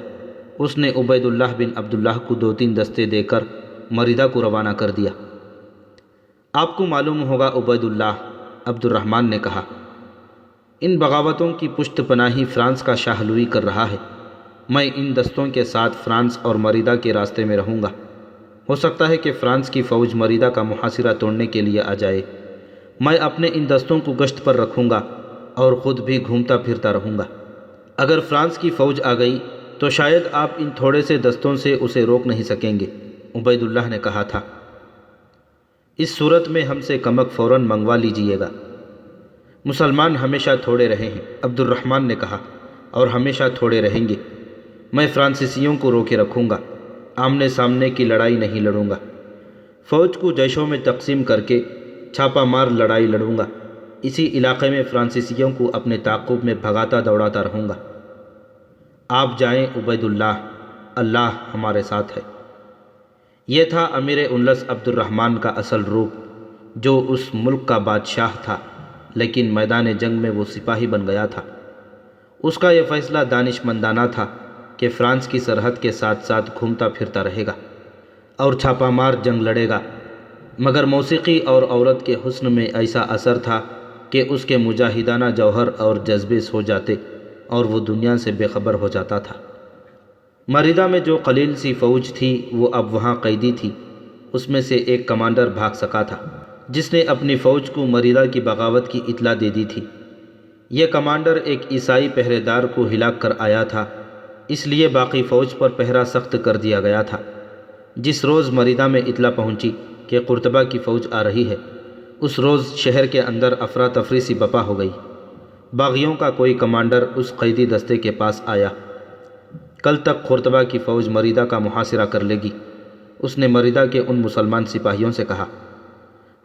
اس نے عبید اللہ بن عبداللہ کو 2-3 دستے دے کر مریدہ کو روانہ کر دیا۔ آپ کو معلوم ہوگا عبید اللہ، عبد الرحمن نے کہا، ان بغاوتوں کی پشت پناہی فرانس کا شاہ لوئی کر رہا ہے۔ میں ان دستوں کے ساتھ فرانس اور مریدہ کے راستے میں رہوں گا۔ ہو سکتا ہے کہ فرانس کی فوج مریدہ کا محاصرہ توڑنے کے لیے آ جائے۔ میں اپنے ان دستوں کو گشت پر رکھوں گا اور خود بھی گھومتا پھرتا رہوں گا۔ اگر فرانس کی فوج آ گئی تو شاید آپ ان تھوڑے سے دستوں سے اسے روک نہیں سکیں گے، عبید اللہ نے کہا تھا۔ اس صورت میں ہم سے کمک فوراً منگوا لیجئے گا۔ مسلمان ہمیشہ تھوڑے رہے ہیں، عبد الرحمن نے کہا، اور ہمیشہ تھوڑے رہیں گے۔ میں فرانسیسیوں کو روکے رکھوں گا، آمنے سامنے کی لڑائی نہیں لڑوں گا۔ فوج کو جیشوں میں تقسیم کر کے چھاپہ مار لڑائی لڑوں گا۔ اسی علاقے میں فرانسیسیوں کو اپنے تعاقب میں بھگاتا دوڑاتا رہوں گا۔ آپ جائیں عبید اللہ، اللہ ہمارے ساتھ ہے۔ یہ تھا امیر انلس عبد الرحمن کا اصل روپ، جو اس ملک کا بادشاہ تھا لیکن میدان جنگ میں وہ سپاہی بن گیا تھا۔ اس کا یہ فیصلہ دانش مندانہ تھا کہ فرانس کی سرحد کے ساتھ ساتھ گھومتا پھرتا رہے گا اور چھاپہ مار جنگ لڑے گا، مگر موسیقی اور عورت کے حسن میں ایسا اثر تھا کہ اس کے مجاہدانہ جوہر اور جذبے سو جاتے اور وہ دنیا سے بے خبر ہو جاتا تھا۔ مریدہ میں جو قلیل سی فوج تھی وہ اب وہاں قیدی تھی۔ اس میں سے ایک کمانڈر بھاگ سکا تھا جس نے اپنی فوج کو مریدہ کی بغاوت کی اطلاع دے دی تھی۔ یہ کمانڈر ایک عیسائی پہرے دار کو ہلاک کر آیا تھا، اس لیے باقی فوج پر پہرا سخت کر دیا گیا تھا۔ جس روز مریدہ میں اطلاع پہنچی کہ قرطبہ کی فوج آ رہی ہے، اس روز شہر کے اندر افراتفری سی بپا ہو گئی۔ باغیوں کا کوئی کمانڈر اس قیدی دستے کے پاس آیا۔ کل تک قرطبہ کی فوج مریدہ کا محاصرہ کر لے گی۔ اس نے مریدہ کے ان مسلمان سپاہیوں سے کہا،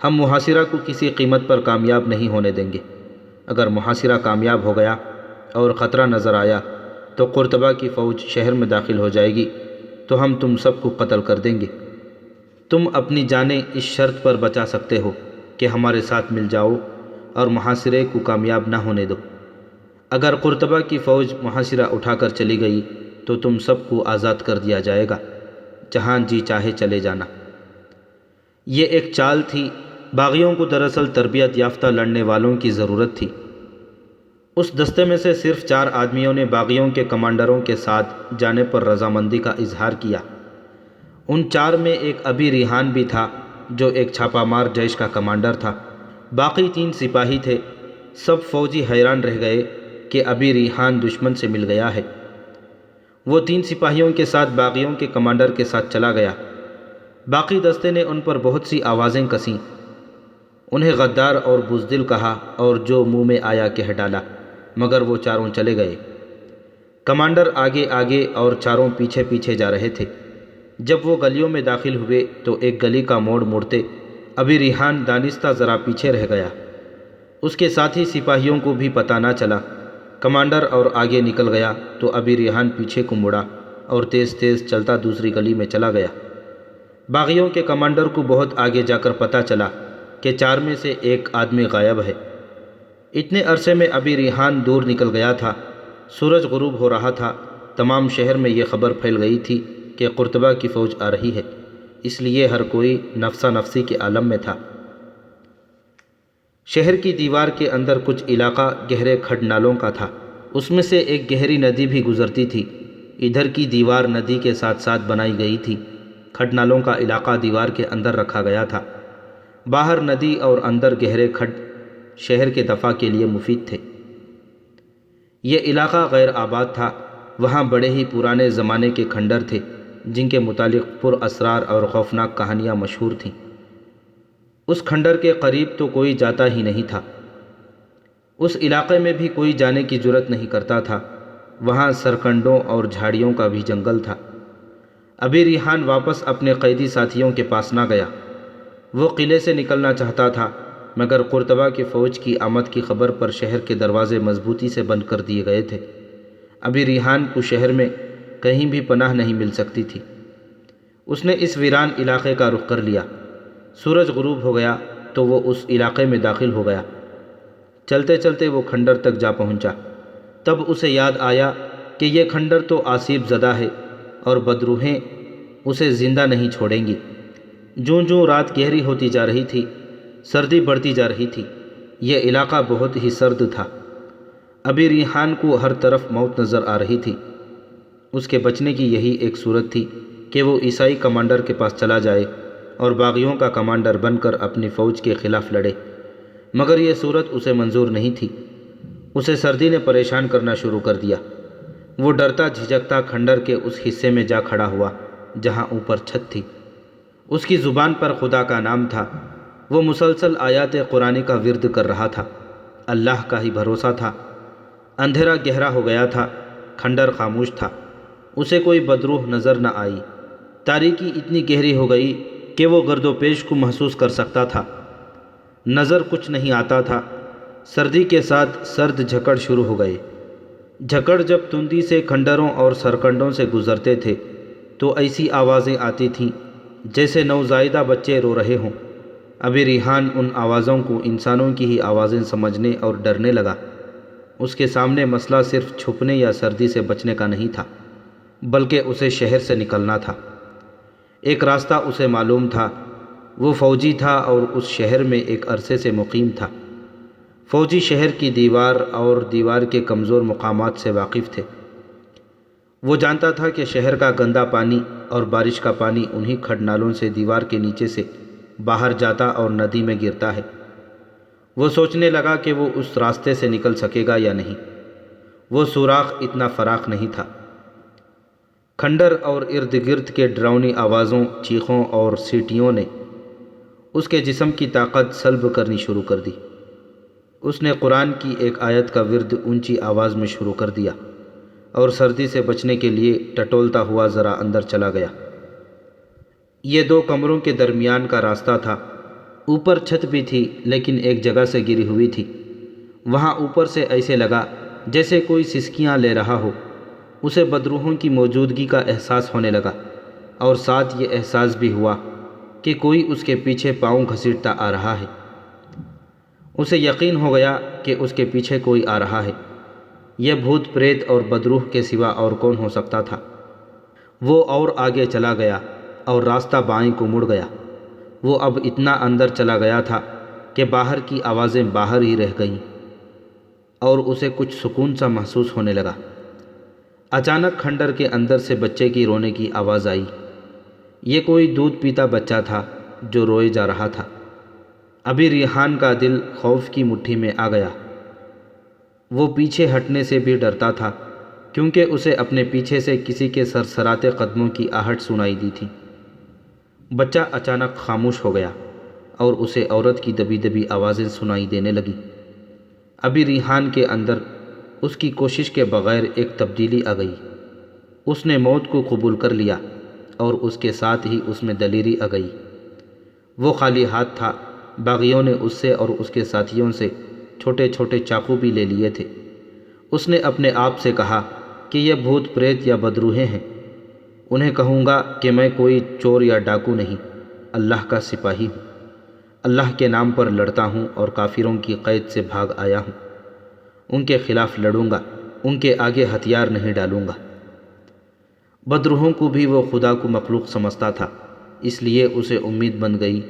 ہم محاصرہ کو کسی قیمت پر کامیاب نہیں ہونے دیں گے۔ اگر محاصرہ کامیاب ہو گیا اور خطرہ نظر آیا تو قرطبہ کی فوج شہر میں داخل ہو جائے گی تو ہم تم سب کو قتل کر دیں گے۔ تم اپنی جانیں اس شرط پر بچا سکتے ہو کہ ہمارے ساتھ مل جاؤ اور محاصرے کو کامیاب نہ ہونے دو۔ اگر قرطبہ کی فوج محاصرہ اٹھا کر چلی گئی تو تم سب کو آزاد کر دیا جائے گا، جہاں جی چاہے چلے جانا۔ یہ ایک چال تھی۔ باغیوں کو دراصل تربیت یافتہ لڑنے والوں کی ضرورت تھی۔ اس دستے میں سے صرف 4 آدمیوں نے باغیوں کے کمانڈروں کے ساتھ جانے پر رضامندی کا اظہار کیا۔ ان 4 میں ایک ابی ریحان بھی تھا جو ایک چھاپہ مار جیش کا کمانڈر تھا۔ باقی 3 سپاہی تھے۔ سب فوجی حیران رہ گئے کہ ابی ریحان دشمن سے مل گیا ہے۔ وہ 3 سپاہیوں کے ساتھ باغیوں کے کمانڈر کے ساتھ چلا گیا۔ باقی دستے نے ان پر بہت سی آوازیں کسیں، انہیں غدار اور بزدل کہا اور جو منہ میں آیا کہہ ڈالا، مگر وہ چاروں چلے گئے۔ کمانڈر آگے آگے اور چاروں پیچھے پیچھے جا رہے تھے۔ جب وہ گلیوں میں داخل ہوئے تو ایک گلی کا موڑ موڑتے ابی ریحان دانستہ ذرا پیچھے رہ گیا۔ اس کے ساتھی سپاہیوں کو بھی پتہ نہ چلا۔ کمانڈر اور آگے نکل گیا تو ابی ریحان پیچھے کو مڑا اور تیز تیز چلتا دوسری گلی میں چلا گیا۔ باغیوں کے کمانڈر کو بہت آگے جا کر پتہ چلا کہ 4 میں سے ایک آدمی غائب ہے۔ اتنے عرصے میں ابی ریحان دور نکل گیا تھا۔ سورج غروب ہو رہا تھا۔ تمام شہر میں یہ خبر پھیل گئی تھی کہ قرطبہ کی فوج آ رہی ہے، اس لیے ہر کوئی نفسا نفسی کے عالم میں تھا۔ شہر کی دیوار کے اندر کچھ علاقہ گہرے کھڈ نالوں کا تھا۔ اس میں سے ایک گہری ندی بھی گزرتی تھی۔ ادھر کی دیوار ندی کے ساتھ ساتھ بنائی گئی تھی۔ کھڈ نالوں کا علاقہ دیوار کے اندر رکھا گیا تھا۔ باہر ندی اور اندر گہرے کھڈ شہر کے دفاع کے لیے مفید تھے۔ یہ علاقہ غیر آباد تھا۔ وہاں بڑے ہی پرانے زمانے کے کھنڈر تھے جن کے متعلق پر اسرار اور خوفناک کہانیاں مشہور تھیں۔ اس کھنڈر کے قریب تو کوئی جاتا ہی نہیں تھا۔ اس علاقے میں بھی کوئی جانے کی جرت نہیں کرتا تھا۔ وہاں سرکنڈوں اور جھاڑیوں کا بھی جنگل تھا۔ ابھی ریحان واپس اپنے قیدی ساتھیوں کے پاس نہ گیا۔ وہ قلعے سے نکلنا چاہتا تھا مگر قرطبہ کی فوج کی آمد کی خبر پر شہر کے دروازے مضبوطی سے بند کر دیے گئے تھے۔ ابھی ریحان کو شہر میں کہیں بھی پناہ نہیں مل سکتی تھی۔ اس نے اس ویران علاقے کا رخ کر لیا۔ سورج غروب ہو گیا تو وہ اس علاقے میں داخل ہو گیا۔ چلتے چلتے وہ کھنڈر تک جا پہنچا۔ تب اسے یاد آیا کہ یہ کھنڈر تو آسیب زدہ ہے اور بدروحیں اسے زندہ نہیں چھوڑیں گی۔ جوں جوں رات گہری ہوتی جا رہی تھی، سردی بڑھتی جا رہی تھی۔ یہ علاقہ بہت ہی سرد تھا۔ ابھی ریحان کو ہر طرف موت نظر آ رہی تھی۔ اس کے بچنے کی یہی ایک صورت تھی کہ وہ عیسائی کمانڈر کے پاس چلا جائے اور باغیوں کا کمانڈر بن کر اپنی فوج کے خلاف لڑے، مگر یہ صورت اسے منظور نہیں تھی۔ اسے سردی نے پریشان کرنا شروع کر دیا۔ وہ ڈرتا جھجکتا کھنڈر کے اس حصے میں جا کھڑا ہوا جہاں اوپر چھت تھی۔ اس کی زبان پر خدا کا نام تھا۔ وہ مسلسل آیات قرآنی کا ورد کر رہا تھا۔ اللہ کا ہی بھروسہ تھا۔ اندھیرا گہرا ہو گیا تھا۔ کھنڈر خاموش تھا۔ اسے کوئی بدروح نظر نہ آئی۔ تاریکی اتنی گہری ہو گئی کہ وہ گرد و پیش کو محسوس کر سکتا تھا۔ نظر کچھ نہیں آتا تھا۔ سردی کے ساتھ سرد جھکڑ شروع ہو گئے۔ جھکڑ جب تندی سے کھنڈروں اور سرکنڈوں سے گزرتے تھے تو ایسی آوازیں آتی تھیں جیسے نوزائیدہ بچے رو رہے ہوں۔ ابھی ریحان ان آوازوں کو انسانوں کی ہی آوازیں سمجھنے اور ڈرنے لگا۔ اس کے سامنے مسئلہ صرف چھپنے یا سردی سے بچنے کا نہیں تھا بلکہ اسے شہر سے نکلنا تھا۔ ایک راستہ اسے معلوم تھا۔ وہ فوجی تھا اور اس شہر میں ایک عرصے سے مقیم تھا۔ فوجی شہر کی دیوار اور دیوار کے کمزور مقامات سے واقف تھے۔ وہ جانتا تھا کہ شہر کا گندا پانی اور بارش کا پانی انہی کھڈ نالوں سے دیوار کے نیچے سے باہر جاتا اور ندی میں گرتا ہے۔ وہ سوچنے لگا کہ وہ اس راستے سے نکل سکے گا یا نہیں۔ وہ سوراخ اتنا فراخ نہیں تھا۔ کھنڈر اور ارد گرد کے ڈراؤنی آوازوں، چیخوں اور سیٹیوں نے اس کے جسم کی طاقت سلب کرنی شروع کر دی۔ اس نے قرآن کی ایک آیت کا ورد اونچی آواز میں شروع کر دیا اور سردی سے بچنے کے لیے ٹٹولتا ہوا ذرا اندر چلا گیا۔ یہ دو کمروں کے درمیان کا راستہ تھا۔ اوپر چھت بھی تھی لیکن ایک جگہ سے گری ہوئی تھی۔ وہاں اوپر سے ایسے لگا جیسے کوئی سسکیاں لے رہا ہو۔ اسے بدروحوں کی موجودگی کا احساس ہونے لگا اور ساتھ یہ احساس بھی ہوا کہ کوئی اس کے پیچھے پاؤں گھسیٹتا آ رہا ہے۔ اسے یقین ہو گیا کہ اس کے پیچھے کوئی آ رہا ہے۔ یہ بھوت پریت اور بدروح کے سوا اور کون ہو سکتا تھا؟ وہ اور آگے چلا گیا اور راستہ بائیں کو مڑ گیا۔ وہ اب اتنا اندر چلا گیا تھا کہ باہر کی آوازیں باہر ہی رہ گئیں اور اسے کچھ سکون سا محسوس ہونے لگا۔ اچانک کھنڈر کے اندر سے بچے کی رونے کی آواز آئی۔ یہ کوئی دودھ پیتا بچہ تھا جو روئے جا رہا تھا۔ ابھی ریحان کا دل خوف کی مٹھی میں آ گیا۔ وہ پیچھے ہٹنے سے بھی ڈرتا تھا کیونکہ اسے اپنے پیچھے سے کسی کے سرسراتے قدموں کی آہٹ سنائی دی تھی۔ بچہ اچانک خاموش ہو گیا اور اسے عورت کی دبی دبی آوازیں سنائی دینے لگیں۔ ابھی ریحان کے اندر اس کی کوشش کے بغیر ایک تبدیلی آ گئی۔ اس نے موت کو قبول کر لیا اور اس کے ساتھ ہی اس میں دلیری آ گئی۔ وہ خالی ہاتھ تھا۔ باغیوں نے اس سے اور اس کے ساتھیوں سے چھوٹے چھوٹے چاقو بھی لے لیے تھے۔ اس نے اپنے آپ سے کہا کہ یہ بھوت پریت یا بدروحیں ہیں۔ انہیں کہوں گا کہ میں کوئی چور یا ڈاکو نہیں، اللہ کا سپاہی ہوں۔ اللہ کے نام پر لڑتا ہوں اور کافروں کی قید سے بھاگ آیا ہوں۔ ان کے خلاف لڑوں گا، ان کے آگے ہتھیار نہیں ڈالوں گا۔ بدروحوں کو بھی وہ خدا کو مخلوق سمجھتا تھا، اس لیے اسے امید بن گئی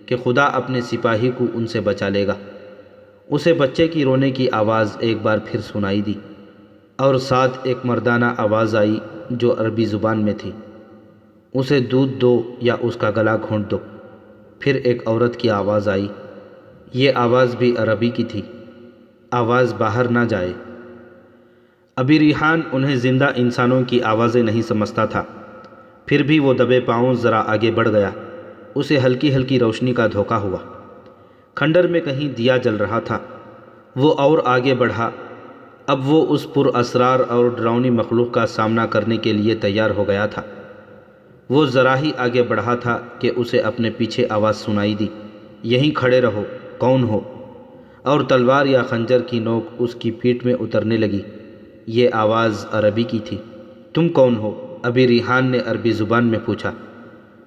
کہ خدا اپنے سپاہی کو ان سے بچا لے گا۔ اسے بچے کی رونے کی آواز ایک بار پھر سنائی دی۔ اور ساتھ ایک مردانہ آواز آئی جو عربی زبان میں تھی، اسے دودھ دو یا اس کا گلا گھونٹ دو۔ پھر ایک عورت کی آواز آئی، یہ آواز بھی عربی کی تھی، آواز باہر نہ جائے۔ ابی ریحان انہیں زندہ انسانوں کی آوازیں نہیں سمجھتا تھا، پھر بھی وہ دبے پاؤں ذرا آگے بڑھ گیا۔ اسے ہلکی ہلکی روشنی کا دھوکہ ہوا، کھنڈر میں کہیں دیا جل رہا تھا۔ وہ اور آگے بڑھا۔ اب وہ اس پر اسرار اور ڈراؤنی مخلوق کا سامنا کرنے کے لیے تیار ہو گیا تھا۔ وہ ذرا ہی آگے بڑھا تھا کہ اسے اپنے پیچھے آواز سنائی دی، یہیں کھڑے رہو، کون ہو؟ اور تلوار یا خنجر کی نوک اس کی پیٹھ میں اترنے لگی۔ یہ آواز عربی کی تھی۔ تم کون ہو؟ ابی ریحان نے عربی زبان میں پوچھا۔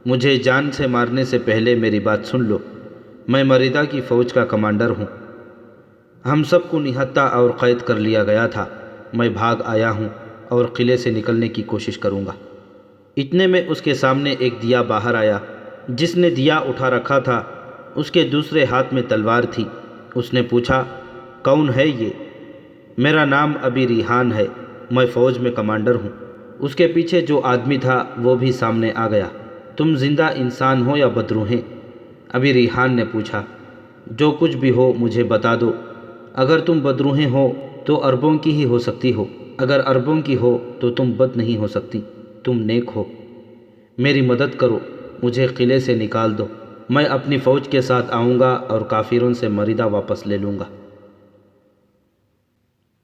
مجھے جان سے مارنے سے پہلے میری بات سن لو، میں مریدہ کی فوج کا کمانڈر ہوں۔ ہم سب کو نہتہ اور قید کر لیا گیا تھا۔ میں بھاگ آیا ہوں اور قلعے سے نکلنے کی کوشش کروں گا۔ اتنے میں اس کے سامنے ایک دیا باہر آیا۔ جس نے دیا اٹھا رکھا تھا اس کے دوسرے ہاتھ میں تلوار تھی۔ اس نے پوچھا، کون ہے یہ؟ میرا نام ابی ریحان ہے، میں فوج میں کمانڈر ہوں۔ اس کے پیچھے جو آدمی تھا وہ بھی سامنے آ گیا۔ تم زندہ انسان ہو یا بدروہیں؟ ابی ریحان نے پوچھا۔ جو کچھ بھی ہو مجھے بتا دو۔ اگر تم بدروہیں ہو تو عربوں کی ہی ہو سکتی ہو، اگر عربوں کی ہو تو تم بد نہیں ہو سکتی، تم نیک ہو۔ میری مدد کرو، مجھے قلعے سے نکال دو، میں اپنی فوج کے ساتھ آؤں گا اور کافروں سے مریدہ واپس لے لوں گا۔